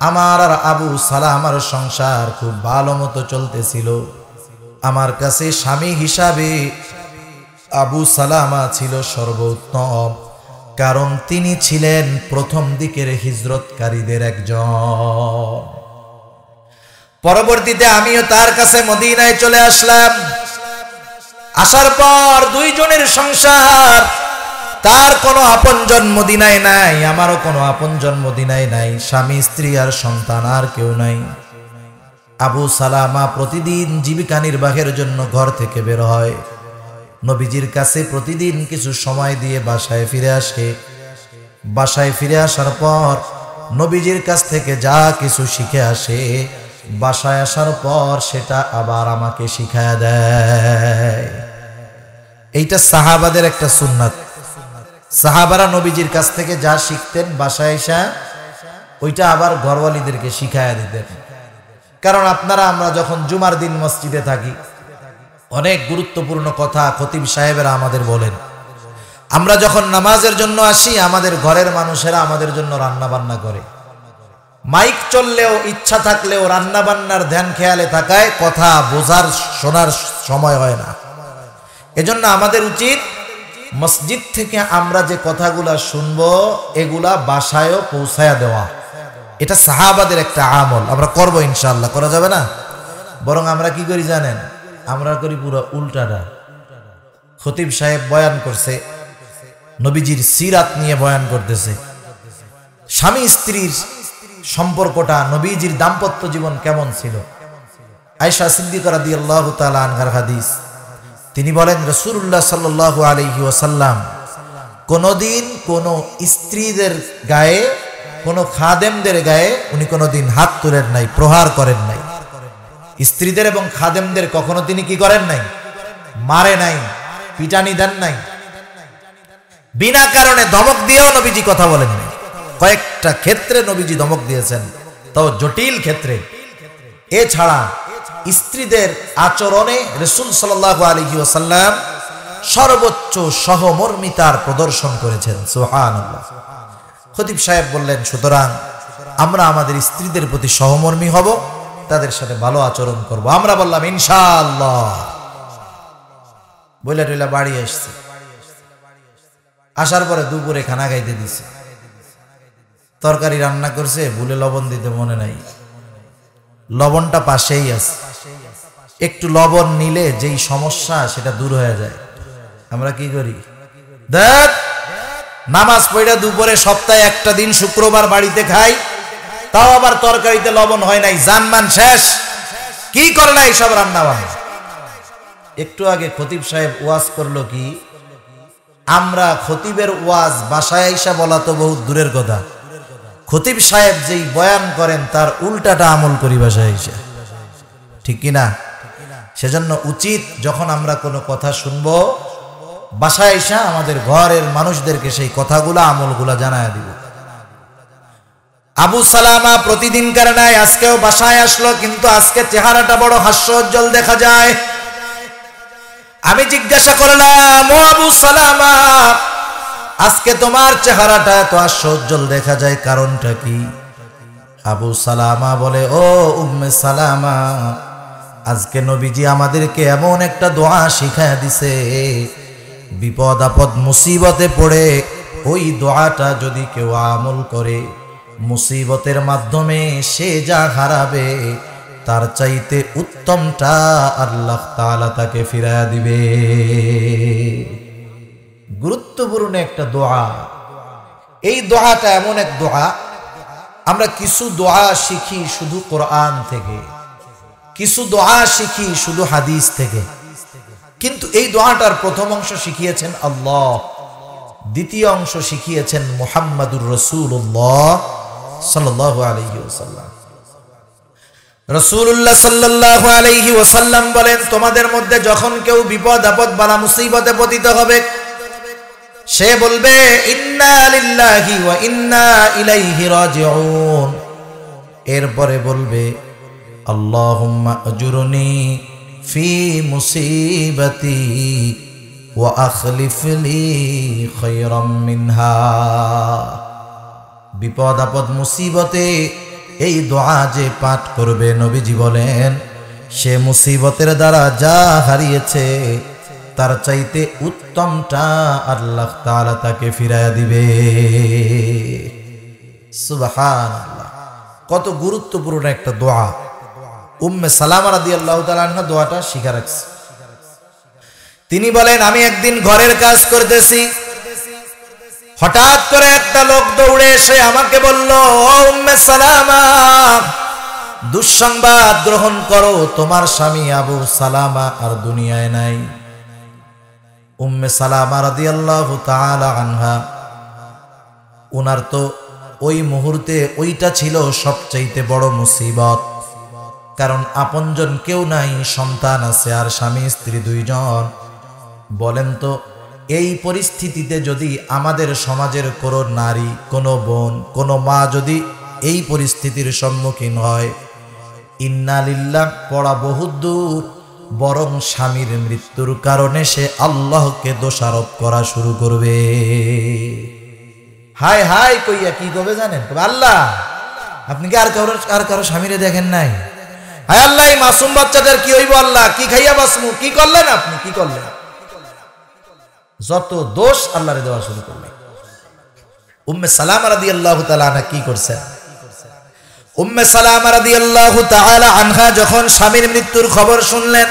আমার আর আবু সালামার সংসার খুব ভালো মতো চলতেছিল। আমার কাছে স্বামী হিসাবে আবু সালামা ছিল সর্বোত্তম, কারণ তিনি ছিলেন প্রথম দিকের হিজরতকারীদের একজন। পরবর্তীতে আমিও তার কাছে মদিনায় চলে আসলাম। আসার পর দুইজনের সংসার, তার কোনো আপনজন মদিনায় নাই, আমারও কোনো আপনজন মদিনায় নাই, স্বামী স্ত্রী আর সন্তান আর কেউ নাই। আবু সালামা প্রতিদিন জীবিকা নির্বাহের জন্য ঘর থেকে বের হয়। নবীজির কাছে প্রতিদিন কিছু সময় দিয়ে বাসায় ফিরে আসে। বাসায় ফিরে আসার পর নবীজির কাছ থেকে যা কিছু শিখে আসে, বাসায় আসার পর সেটা আবার আমাকে শিখায়া দেয়। এইটা সাহাবাদের একটা সুন্নাত। সাহাবারা নবীজির কাছ থেকে যা শিখতেন বাসায় এসে ওইটা আবার ঘরওয়ালিদেরকে শিখায়া দিতেন। কারণ আমরা যখন জুমার দিন মসজিদে থাকি, অনেক গুরুত্বপূর্ণ কথা খতিব সাহেবেরা আমাদের বলেন। আমরা যখন নামাজের জন্য আসি, আমাদের ঘরের মানুষেরা আমাদের জন্য রান্না বান্না করে। মাইক চললেও, ইচ্ছা থাকলেও রান্না বান্নার ধ্যান খেয়ালে থাকায় কথা বোঝার শোনার সময় হয় না। এজন্য আমাদের উচিত মসজিদ থেকে আমরা যে কথাগুলা শুনবো এগুলা বাসায়ও পৌঁছায়া দেওয়া। এটা সাহাবাদের একটা আমল, আমরা করবো ইনশাআল্লাহ। করা যাবে না? বরং আমরা কি করি জানেন? আমরা করি পুরো উল্টাটা। খতিব সাহেব বয়ান করছে, নবীজির সিরাত নিয়ে বয়ান করতেছে, স্বামী স্ত্রীর সম্পর্কটা, নবীজির দাম্পত্য জীবন কেমন ছিল। আয়েশা সিদ্দিকা রাদিয়াল্লাহু তাআলা আনহার হাদিস, তিনি বলেন রাসূলুল্লাহ সাল্লাল্লাহু আলাইহি ওয়াসাল্লাম কোনদিন কোন স্ত্রীদের গায়ে, কোন খাদেমদের গায়ে উনি কোনদিন হাত তুলেন নাই, প্রহার করেন নাই। স্ত্রীদের এবং খাদেমদের কখনো তিনি কি করেন নাই? মারে নাই, পিটানি দেন নাই। বিনা কারণে ধমক দিয়েও নবীজি কথা বলেন নাই। কয়েকটা ক্ষেত্রে নবীজি ধমক দিয়েছেন, তাও জটিল ক্ষেত্রে। এছাড়া স্ত্রীদের আচরণে রাসূল সাল্লাল্লাহু আলাইহি ওয়াসাল্লাম সর্বোচ্চ সহমর্মিতার প্রদর্শন করেছেন। সুবহানাল্লাহ। খতিব সাহেব বললেন, সুতরাং আমরা আমাদের স্ত্রীদের প্রতি সহমর্মী হব, তাদের সাথে ভালো আচরণ করব। আমরা বললাম ইনশাআল্লাহ। বইলা টইলা বাড়ি আসছে। আসার পরে দুপুরে খানা খাইতে দিছে। তরকারি রান্না করছে, ভুলে লবণ দিতে মনে নাই, লবণটা পাশেই আছে। একটু লবণ নিলে যেই সমস্যা সেটা দূর হয়ে যায়। আমরা কি করি? দেখ, নামাজ পড়া দুপুরে সপ্তাহে একটা দিন শুক্রবার বাড়িতে খাই, তাও আবার তরকারিতে লবণ হয় নাই, জানমান শেষ। কি করে নাই সব রান্না বান্না। একটু আগে খতিব সাহেব ওয়াজ করলো কি, আমরা খতিবের ওয়াজ বাসায় আইসা বলা তো বহুত দূরের কথা, খতিব সাহেব যেই বয়ান করেন তার উল্টাটা আমল করি বাসায় আইসা। ঠিক কিনা? সেজন্য উচিত যখন আমরা কোনো কথা শুনবো, বাসায় আইসা আমাদের ঘরের মানুষদেরকে সেই কথাগুলা, আমলগুলা জানায় দিব। আবু সালামা প্রতিদিনকার নাই আজকেও বাসায় আসলো, কিন্তু আজকে চেহারাটা বড় হাস্যোজ্জ্বল দেখা যায়। আমি জিজ্ঞাসা করলাম, ও আবু সালামা, আজকে তোমার চেহারাটা এত হাস্যোজ্জ্বল দেখা যায়, কারণটা কি? আবু সালামা বলে, ও উম্মে সালামা, আজকে নবীজি আমাদেরকে এমন একটা দোয়া শিখায়া দিছে, বিপদ আপদ মুসিবতে পড়ে ওই দোয়াটা যদি কেউ আমল করে, মুসিবতের মাধ্যমে সে যা হারাবে তার চাইতে উত্তমটা আল্লাহ তাআলা তাকে ফিরায়া দিবে। গুরুত্বপূর্ণ একটা দোয়া। এই দোয়াটা এমন এক দোয়া, আমরা কিছু দোয়া শিখি শুধু কোরআন থেকে, কিছু দোয়া শিখি শুধু হাদিস থেকে, কিন্তু এই দোয়াটার প্রথম অংশ শিখিয়েছেন আল্লাহ, দ্বিতীয় অংশ শিখিয়েছেন মুহাম্মাদুর রাসূলুল্লাহ সাল্লাল্লাহু আলাইহি ওয়াসাল্লাম। রাসূলুল্লাহ সাল্লাল্লাহু আলাইহি ওয়াসাল্লাম বলেন, তোমাদের মধ্যে যখন কেউ বিপদ আপদ বালা মুসিবতে পতিত হবে, সে বলবে ইন্না লিল্লাহি ওয়া ইন্না ইলাইহি রাজিউন। এরপরে বলবে আল্লাহুম্মা আজুরনি ফি মুসিবাতি ওয়া আখলিফ লি খায়রাম মিনহা। বিপদ আপদ মুসিবতে এই দোয়া যে পাঠ করবে, নবীজি বলেন সে মুসিবতের দ্বারা যা হারিয়েছে তার চাইতে উত্তমটা আল্লাহ তাআলা তাকে ফিরায়া দিবে। সুবহানাল্লাহ, কত গুরুত্বপূর্ণ একটা দোয়া। উম্মে সালামা রাদিয়াল্লাহু তাআলা আনহা দোয়াটা শিখা রাখছে। তিনি বলেন, আমি একদিন ঘরের কাজ করতেছি, হঠাৎ করে একটা লোক দৌড়ে এসে আমাকে বলল, ও উম্মে সালামা, দুঃসংবাদ গ্রহণ করো, তোমার স্বামী আবু সালামা আর দুনিয়ায় নাই। উম্মে সালামা রাদিয়াল্লাহু তাআলা আনহা, ওনার তো ওই মুহূর্তে ওইটা ছিল সবচাইতে বড় মুসিবত। কারণ আপনজন কেউ নাই, সন্তান আছে আর স্বামী স্ত্রী দুইজন। বলেন তো, এই পরিস্থিতিতে যদি আমাদের সমাজের কোনো নারী, কোনো বোন, কোনো মা যদি এই পরিস্থিতির সম্মুখীন হয়, ইন্না লিল্লাহ পড়া বহুত দূর, বরং স্বামীর মৃত্যুর কারণে সে আল্লাহকে দোষারোপ করা শুরু করবে। হায় হায় কইয়া কি করবে জানেন? আল্লাহ, আপনি কি আর কারো স্বামীরে দেখেন নাই? হায় আল্লাহ, এই মাসুম বাচ্চাদের কি হইব? আল্লাহ, কি খাইয়া বাসমু? কি করলেন আপনি? কি করলেন? যত দোষ আল্লাহরে দেওয়া শুরু করলেন। উম্মে সালামা রাদিয়াল্লাহু তাআলা আনহা কি করছেন? উম্মে সালামা রাদিয়াল্লাহু তাআলা আনহা যখন স্বামীর মৃত্যুর খবর শুনলেন,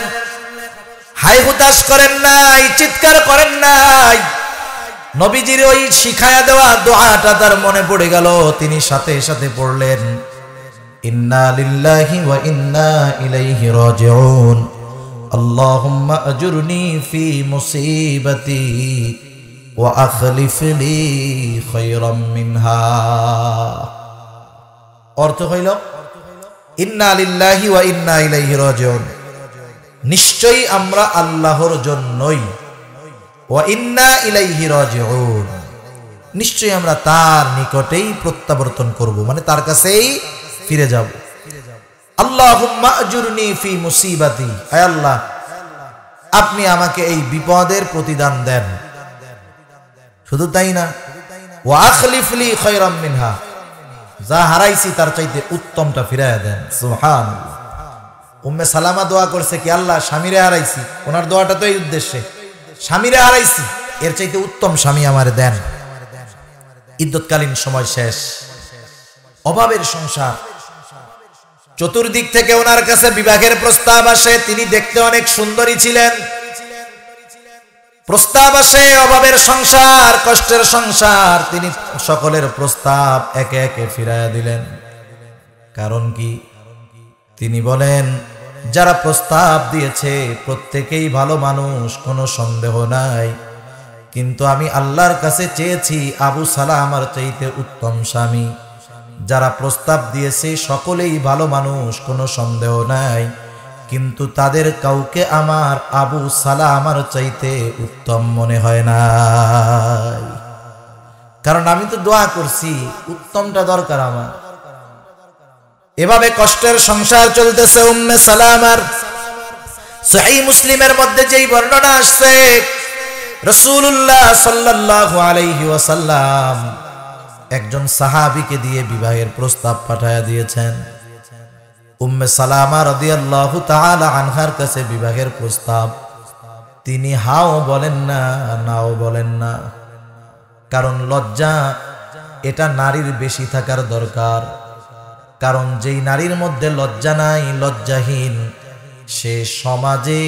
হাই হুতাশ করেন নাই, চিৎকার করেন নাই। নবীজির ওই শিখায়া দেওয়া দোয়াটা তার মনে পড়ে গেল। তিনি সাথে সাথে পড়লেন, ইন্না লিল্লাহি ওয়া ইন্না ইলাইহি রাজিউন, আল্লাহুম্মা আজুরনি ফি মুসিবাতি ওয়া আখলিফ লি খায়রাম মিনহা। অর্থ হইল, ইন্না লিল্লাহি ওয়া ইন্না ইলাইহি রাজিউন, নিশ্চয়ই আমরা আল্লাহর জন্যই, ওয়া ইন্না ইলাইহি রাজিউন, নিশ্চয়ই আমরা তার নিকটেই প্রত্যাবর্তন করব, মানে তার কাছেই ফিরে যাব। আল্লাহুম্মা আজুরনি ফি মুসিবাতি, আয় আল্লাহ, আপনি আমাকে এই বিপদের প্রতিদান দেন। শুধু তাই না, ওয়া আখলিফ লি খায়রাম মিনহা, যা হারাইছি তার চাইতে উত্তমটা ফিরাইয়া দেন। সুবহানাল্লাহ। উম্মে সালামা দোয়া করছে কি, আল্লাহ, স্বামীরে হারাইছি। ওনার দোয়াটা তো এই উদ্দেশ্যে, স্বামীরে হারাইছি, এর চাইতে উত্তম স্বামী আমারে দেন। ইদ্যৎকালীন সময় শেষ, অভাবের সংসার, চতুর্দিক থেকে ওনার কাছে বিবাহের প্রস্তাব আসে। তিনি দেখতে অনেক সুন্দরী ছিলেন। প্রস্তাব আসে, অভাবের সংসার, কষ্টের সংসার। তিনি সকলের প্রস্তাব একে একে ফিরাইয়া দিলেন। কারণ কি? তিনি বলেন, যারা প্রস্তাব দিয়েছে প্রত্যেকেই ভালো মানুষ, কোনো সন্দেহ নাই, কিন্তু আমি আল্লাহর কাছে চেয়েছি আবু সালামার চাইতে উত্তম স্বামী। যারা প্রস্তাব দিয়েছে সকলেই ভালো মানুষ, কোনো সন্দেহ নাই, কিন্তু তাদের কাউকে আমার আবু সালামার চাইতে উত্তম মনে হয় না। কারণ আমি তো দোয়া করছি, উত্তমটা দরকার আমার। এভাবে কষ্টের সংসার চলতেছে উম্মে সালামার। সহিহ মুসলিমের মধ্যে যেই বর্ণনা আসছে, রাসূলুল্লাহ সাল্লাল্লাহু আলাইহি ওয়াসাল্লাম একজন সাহাবীকে দিয়ে বিবাহের প্রস্তাব পাঠায়া দিয়েছেন। উম্মে সালামা রাদিয়াল্লাহু তাআলা আনহার কাছে বিবাহের প্রস্তাব, তিনি হাও বলেন না, নাও বলেন না। কারণ লজ্জা, এটা নারীর বেশি থাকার দরকার। কারণ যেই নারীর মধ্যে লজ্জা নাই, লজ্জাহীন, সে সমাজে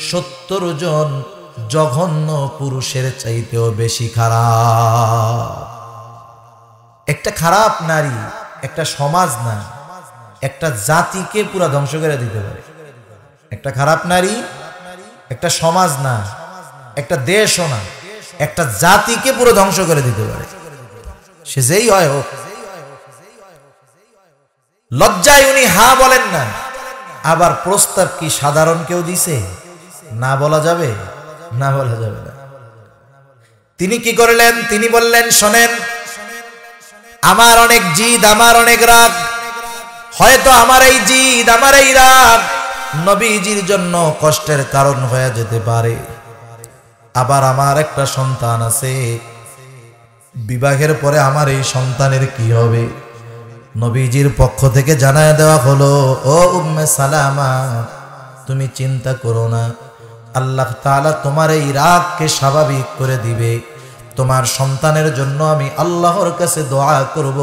70 জন জঘন্য পুরুষের চাইতেও বেশি খারাপ। একটা খারাপ নারী একটা সমাজ না, একটা জাতিকে পুরা ধ্বংস করে দিতে পারে। একটা খারাপ নারী একটা সমাজ না, একটা দেশও না, একটা জাতিকে পুরো ধ্বংস করে দিতে পারে, সে যেই হয় হোক। লজ্জায় উনি হা বলেন না। আবার প্রস্তাব কি সাধারণ কেউ দিছে? না বলা যাবে? না বলা যাবে না। তিনি কি করলেন? তিনি বললেন, শোনেন, আমার অনেক জিদ, আমার অনেক রাগ, হয়তো আমার এই জিদ, আমার এই রাগ নবীজির জন্য কষ্টের কারণ হয়ে যেতে পারে। আবার আমার একটা সন্তান আছে, বিবাহের পরে আমার এই সন্তানের কি হবে? নবীজির পক্ষ থেকে জানায় দেওয়া হলো, ও উম্মে সালামা, তুমি চিন্তা করো না, আল্লাহ তাআলা তোমার এই রাগকে স্বাভাবিক করে দিবে। তোমার সন্তানের জন্য আমি আল্লাহর কাছে দোয়া করব,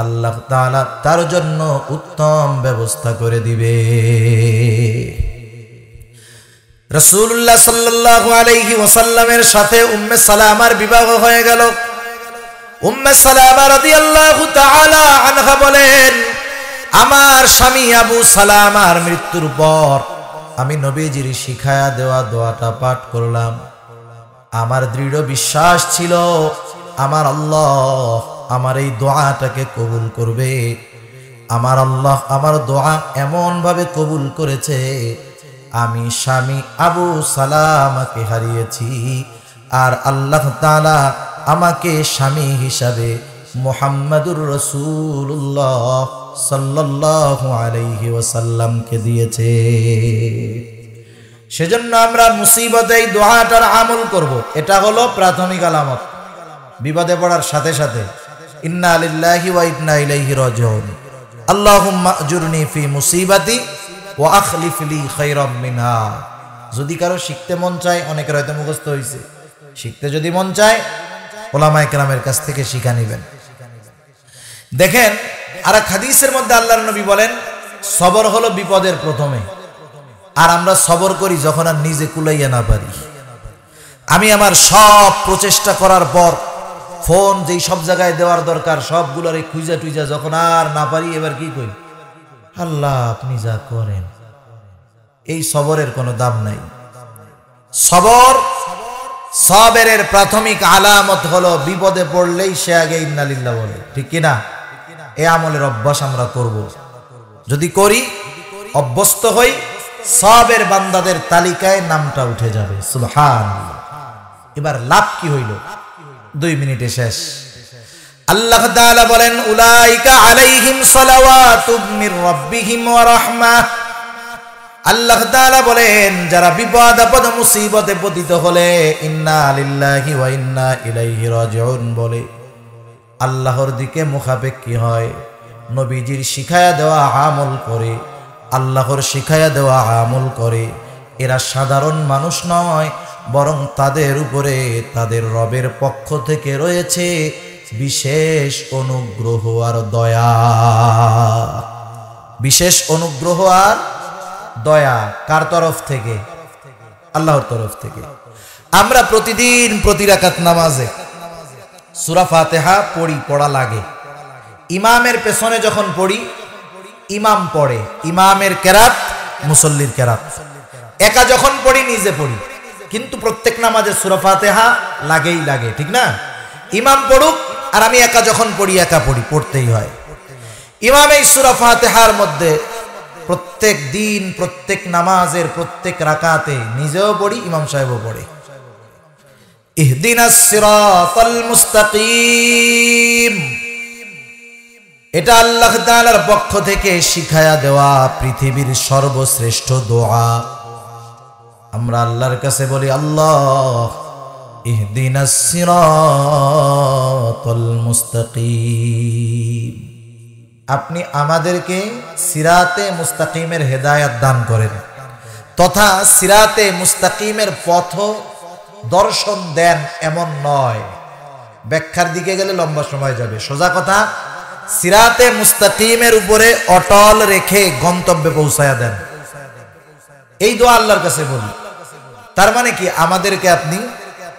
আল্লাহ তাআলা তার জন্য উত্তম ব্যবস্থা করে দিবে। রাসূলুল্লাহ সাল্লাল্লাহু আলাইহি ওয়াসাল্লামের সাথে উম্মে সালামার বিবাহ হয়ে গেল। উম্মে সালামা রাদিয়াল্লাহু তাআলা আনহা বলেন, আমার স্বামী আবু সালামার মৃত্যুর পর আমি নবীজির শিখায়া দেওয়া দোয়াটা পাঠ করলাম, আমার দৃঢ় বিশ্বাস ছিল আমার আল্লাহ আমার এই দোয়াটাকে কবুল করবে। আমার আল্লাহ আমার দোয়া এমন ভাবে কবুল করেছে, আমি স্বামী আবু সালামাকে হারিয়েছি, আর আল্লাহ তাআলা আমাকে স্বামী হিসাবে মুহাম্মাদুর রাসূলুল্লাহ সাল্লাল্লাহু আলাইহি ওয়াসাল্লামকে দিয়েছে। সেজন্য আমরা মুসিবতে এই দোয়াটার আমল করব। এটা হলো প্রাথমিক আলামত। বিপদে পড়ার সাথে সাথে ইন্না লিল্লাহি ওয়া ইন্না ইলাইহি রাজিউন, আল্লাহুম্মা আজুরনি ফি মুসিবাতি ওয়া আখলিফ লি খায়রাম মিনহা। যদি কারো শিখতে মন চায়, অনেকের হয়তো মুখস্থ হয়েছে, শিখতে যদি মন চায় উলামায়ে কেরামের কাছ থেকে শিখা নেবেন। দেখেন আর এক হাদিসের মধ্যে আল্লাহর নবী বলেন, সবর হলো বিপদের প্রথমে, আর আমরা সবর করি যখন আর নিজে কুলাইয়া না পারি। আমি আমার সব প্রচেষ্টা করার পর ফোন যেই সব জায়গায় দেওয়ার দরকার সবগুলোর খুঁজা টুইজা যখন আর না পারি, এবার কি কই, আল্লাহ আপনি যা করেন। এই সবরের কোনো দাম নাই। সবরের প্রাথমিক আলামত হলো বিপদে পড়লেই সে আগে ইন্না লিল্লাহ বলে, ঠিক কিনা? এই আমলের অভ্যাস আমরা করব। যদি করি, অভ্যস্ত হই, সবের বান্দাদের তালিকায় নামটা উঠে যাবে। সুবহানাল্লাহ। এবার লাভ কি হইল? 2 মিনিটে শেষ। আল্লাহ তাআলা বলেন, উলাইকা আলাইহিম সালাওয়াতুম মির রাব্বিহিম ওয়া রাহমাহ। আল্লাহ তাআলা বলেন, যারা বিপদ আপদ মুসিবতে পতিত হলে ইন্না লিল্লাহি ওয়া ইন্না ইলাইহি রাজিউন বলে, আল্লাহর দিকে মুখাপেক্ষী হয়, নবীজির শিখায়া দেওয়া আমল করে, আল্লাহর শিখায়া দেওয়া আমল করে, এরা সাধারণ মানুষ নয়, বরং তাদের উপরে তাদের রবের পক্ষ থেকে রয়েছে বিশেষ অনুগ্রহ আর দয়া। বিশেষ অনুগ্রহ আর দয়া কার তরফ থেকে? আল্লাহর তরফ থেকে। আমরা প্রতিদিন প্রতি রাকাত নামাজে সূরা ফাতিহা পড়া লাগে। ইমামের পেছনে যখন পড়ি, ইমাম পড়ে, ইমামের কেরাত মুসল্লির কেরাত। একা যখন পড়ি নিজে পড়ি, কিন্তু প্রত্যেক নামাজে সূরা ফাতিহা লাগেই লাগে, ঠিক না? ইমাম পড়ুক আর আমি একা যখন পড়ি একা পড়ি, পড়তেই হয়। ইমাম এই সূরা ফাতিহার মধ্যে প্রত্যেক দিন প্রত্যেক নামাজের প্রত্যেক রাকাতে নিজেও পড়ি, ইমাম সাহেবও পড়ে, ইহদিনাস সিরাতাল মুস্তাকিম। এটা আল্লাহ তাআলার পক্ষ থেকে শিখায়া দেওয়া পৃথিবীর সর্বশ্রেষ্ঠ দোয়া। আমরা আল্লাহর কাছে বলি, আল্লাহ ইহদিনাস সিরাতাল মুস্তাকিম, আপনি আমাদেরকে সিরাতে মুস্তাকিমের হেদায়েত দান করেন, তথা সিরাতে মুস্তাকিমের পথ দর্শন দেন, এমন নয়। ব্যাখ্যার দিকে গেলে লম্বা সময় যাবে। সোজা কথা, সিরাতে মুস্তাকিমের উপরে অটল রেখে গন্তব্যে পৌঁছায়া দেন, এই দোয়া আল্লাহর কাছে বলি। তার মানে কি, আমাদেরকে আপনি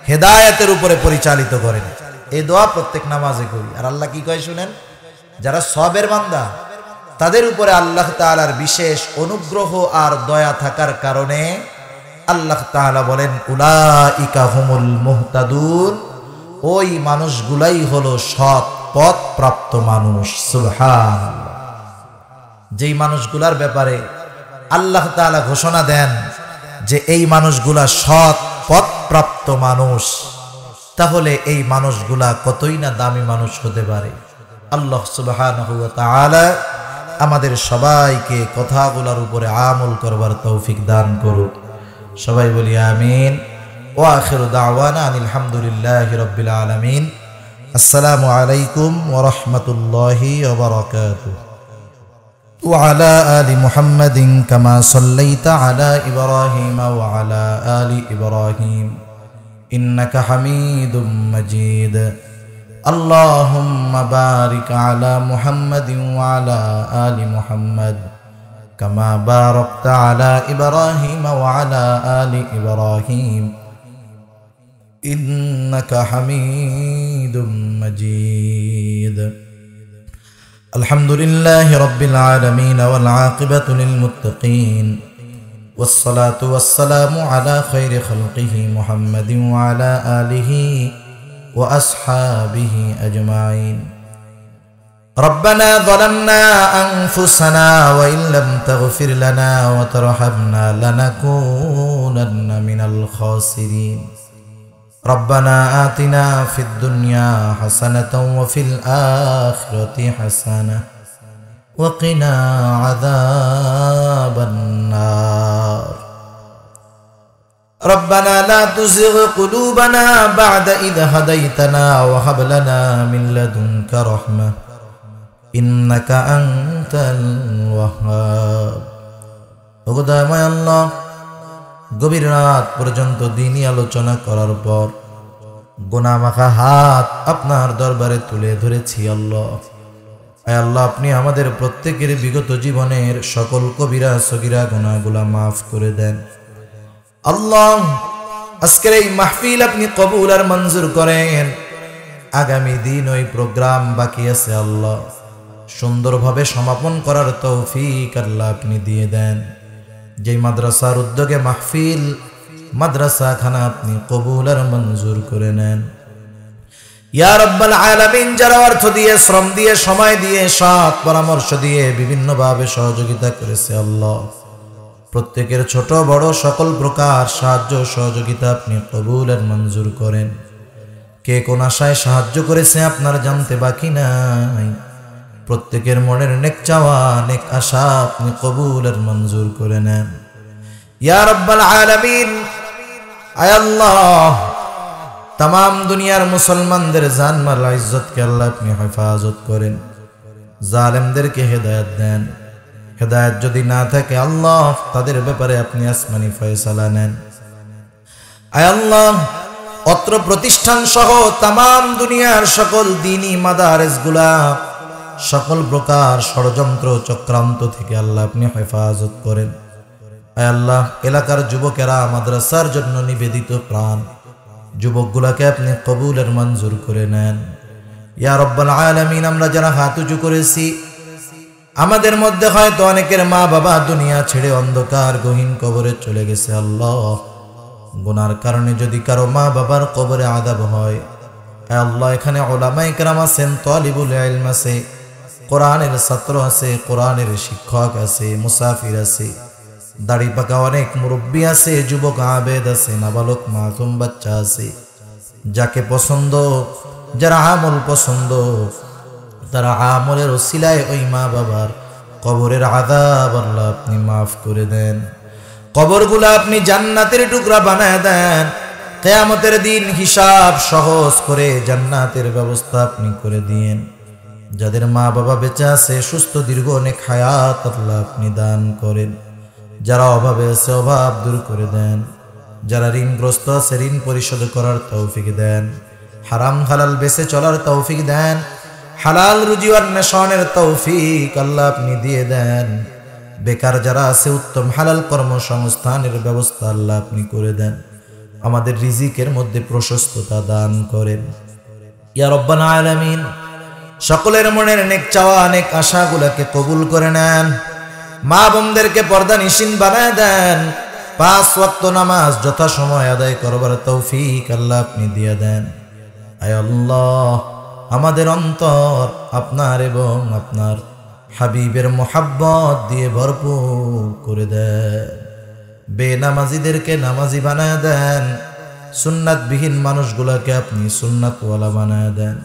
হেদায়েতের উপরে পরিচালিত করেন। এই দোয়া প্রত্যেক নামাজে করি। আর আল্লাহ কি কয় শুনেন, যারা সবের বান্দা তাদের উপরে আল্লাহ তাআলার বিশেষ অনুগ্রহ আর দয়া থাকার কারণে আল্লাহ তাআলা বলেন, উলাইকা হুমুল মুহতাদুন, ওই মানুষগুলাই হলো সৎ পথ প্রাপ্ত মানুষ। সুবহানাল্লাহ। যেই মানুষগুলার ব্যাপারে আল্লাহ তাআলা ঘোষণা দেন যে এই মানুষগুলা সৎ পথ প্রাপ্ত মানুষ, তাহলে এই মানুষগুলা কতই না দামি মানুষ হতে পারে। আল্লাহ সুবহানাহু ওয়া তাআলা আমাদের সবাইকে কথাগুলোর উপরে আমল করবার তৌফিক দান করুক। সবাই বলি আমিন। ওয়া আখিরু দাওয়ানা আনিল হামদুলিল্লাহি রাব্বিল আলামিন। আসসালামু আলাইকুম ওয়া রাহমাতুল্লাহি ওয়া বারাকাতুহু। ওয়া আলা আলি মুহাম্মাদিন কামা সাল্লাইতা আলা ইব্রাহিম ওয়া আলা আলি ইব্রাহিম ইন্নাকা হামিদুম মাজিদ। আল্লাহুম্মা বারিক আলা মুহাম্মাদিন ওয়া আলা আলি মুহাম্মাদ কামা বারাকতা আলা ইব্রাহিম ওয়া আলা আলি ইব্রাহিম ইন্নাকা হামিদুম মাজিদ। আলহামদুলিল্লাহি রাব্বিল আলামিন ওয়াল আকিবাতু লিল মুত্তাকিন والصلاة والسلام على خير خلقه محمد وعلى آله وأصحابه أجمعين. ربنا ظلمنا أنفسنا وإن لم تغفر لنا وترحمنا لنكونن من الخاسرين. ربنا آتنا في الدنيا حسنة وفي الآخرة حسنة وقنا عذاب النار. ربنا لا تزغ قلوبنا بعد إذ هديتنا وهب لنا من لدنك رحمة إنك أنت الوهاب. ওগোদাময় আল্লাহ, গভীর রাত পর্যন্ত দিনই আলোচনা করার পর গুনাহমাখা হাত আপনার দরবারে তুলে ধরেছি আল্লাহ। আয় আল্লাহ, আপনি আমাদের প্রত্যেকের বিগত জীবনের সকল কবিরা সগীরা গুনাহগুলা মাফ করে দেন আল্লাহ। আজকের এই মাহফিল আপনি কবুল আর মঞ্জুর করেন। আগামী দিন ওই প্রোগ্রাম বাকি আছে আল্লাহ, সুন্দরভাবে সমাপন করার তৌফিক আল্লাহ আপনি দিয়ে দেন। যেই মাদ্রাসার উদ্যোগে মাহফিল, মাদ্রাসা খানা আপনি কবুল আর মঞ্জুর করে নেন ইয়া রাব্বাল আলামিন। যারা অর্থ দিয়ে, শ্রম দিয়ে, সময় দিয়ে, সৎ পরামর্শ দিয়ে বিভিন্নভাবে সহযোগিতা করেছে আল্লাহ, প্রত্যেকের ছোট বড় সকল প্রকার সাহায্য সহযোগিতা আপনি কবুল আর মঞ্জুর করেন। কে কোন আশায় সাহায্য করেছে আপনার জানতে বাকি নাই। প্রত্যেকের মনের নেক চাওয়া, নেক আশা আপনি কবুল আর মঞ্জুর করে নেন ইয়া রাব্বাল আলামিন। আয় আল্লাহ, তাম দুনিয়ার মুসলমানদের জান মাল ইজ্জতকে আল্লাহ আপনি হেফাজত করেন। জালেমদেরকে হেদায়েত দেন। হেদায়েত যদি না থাকে আল্লাহ, তাদের ব্যাপারে আপনি আসমানি ফয়সালা নেন। আয় আল্লাহ, অত্র প্রতিষ্ঠান সহ তাম দুনিয়ার সকল দ্বীনি মাদারেসগুলা সকল প্রকার ষড়যন্ত্র চক্রান্ত থেকে আল্লাহ আপনি হেফাজত করেন। আয় আল্লাহ, এলাকার যুবকেরা মাদ্রাসার জন্য নিবেদিত প্রাণ, যুবকগুলাকে আপনি কবুল আর মঞ্জুর করে নেন ইয়া রাব্বাল আলামিন। আমরা যারা হাত উঁচু করেছি, আমাদের মধ্যে হয়তো অনেকের মা বাবা দুনিয়া ছেড়ে অন্ধকার গহীন কবরে চলে গেছে আল্লাহ। গুনার কারণে যদি কারো মা বাবার কবরে আযাব হয়, আল্লাহ এখানে উলামায়ে কেরাম আছেন, তালিবুল ইলম আছে, কোরআনের ছাত্র আছে, কোরআনের শিক্ষক আছে, মুসাফির আছে, দাড়ি পাকা অনেক মুরব্বী আছে, যুবক আবেদ আছে, নাবালক মাসুম বাচ্চা আছে। যাকে পছন্দ, যারা আমল পছন্দ, তারা আমলের ওসিলায় ওই মা বাবার কবরের আযাব আল্লাহ আপনি মাফ করে দেন। কবরগুলা আপনি জান্নাতের টুকরা বানায় দেন। কিয়ামতের দিন হিসাব সহজ করে জান্নাতের ব্যবস্থা আপনি করে দিয়েন। যাদের মা বাবা বেঁচে আছে, সুস্থ দীর্ঘ অনেক হায়াত আল্লাহ আপনি দান করেন। যারা অভাবে আছে, অভাব দূর করে দেন। যারা ঋণগ্রস্ত আছে, ঋণ পরিশোধ করার তৌফিক দেন। হারাম হালাল বেঁচে চলার তৌফিক দেন। হালাল রুজি অন্বেষণের তৌফিক আল্লাহ আপনি দিয়ে দেন। বেকার যারা আছে, উত্তম হালাল কর্মসংস্থানের ব্যবস্থা আল্লাহ আপনি করে দেন। আমাদের রিজিকের মধ্যে প্রশস্ততা দান করেন ইয়া রাব্বাল আলামিন। সকলের মনের নেক চাওয়া, নেক আশাগুলোকে কবুল করে নেন। মা বোনদেরকে পর্দা নিশিন বানায় দেন। 5 ওয়াক্ত নামাজ যথাসময় আদায় করবার তৌফিক আল্লাহ আপনি দিয়ে দেন। আয় আল্লাহ, আমাদের অন্তর আপনার এবং আপনার হাবিবের মোহাব্বত দিয়ে ভরপুর করে দেন। বেনামাজিদেরকে নামাজি বানায় দেন। সুন্নাতবিহীন মানুষগুলোকে আপনি সুন্নাতওয়ালা বানায় দেন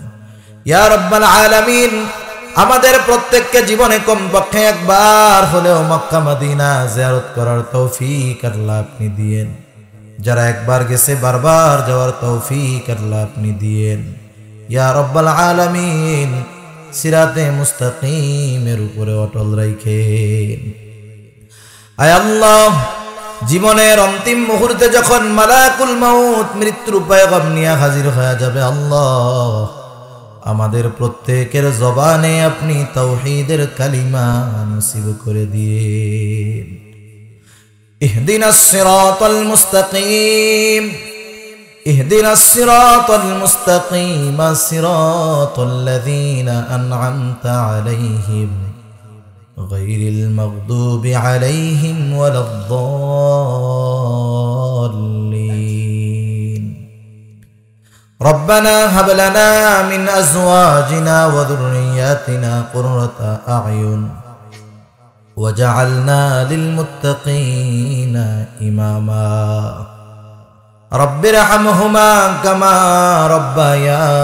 ইয়া রাব্বাল আলামিন। আমাদের প্রত্যেককে জীবনে কমপক্ষে একবার হলেও মক্কা মদিনা জিয়ারত করার তৌফিক আল্লাহ আপনি দিয়েন। যারা একবার গেছে বারবার যাওয়ার তৌফিক আল্লাহ আপনি দিয়েন ইয়া রাব্বাল আলামিন। সিরাতে মুস্তাকিমের উপরে অটল রাখেন। আয় আল্লাহ, জীবনের অন্তিম মুহূর্তে যখন মালাকুল মাউত মৃত্যুর পয়গাম নিয়ে হাজির হয়ে যাবে আল্লাহ, আমাদের প্রত্যেকের জবানে আপনি তাওহীদের কালিমা নসিব করে দিন। ইহদিনাস সিরাতাল মুস্তাকিম, ইহদিনাস সিরাতাল মুস্তাকিম, সিরাতাল লাযীনা আন'আমতা আলাইহিম غير المغضوب عليهم ولا الضالين. ربنا هب لنا من أزواجنا وذرياتنا قرة أعين وجعلنا للمتقين إماما. رب ارحمهما كما ربياني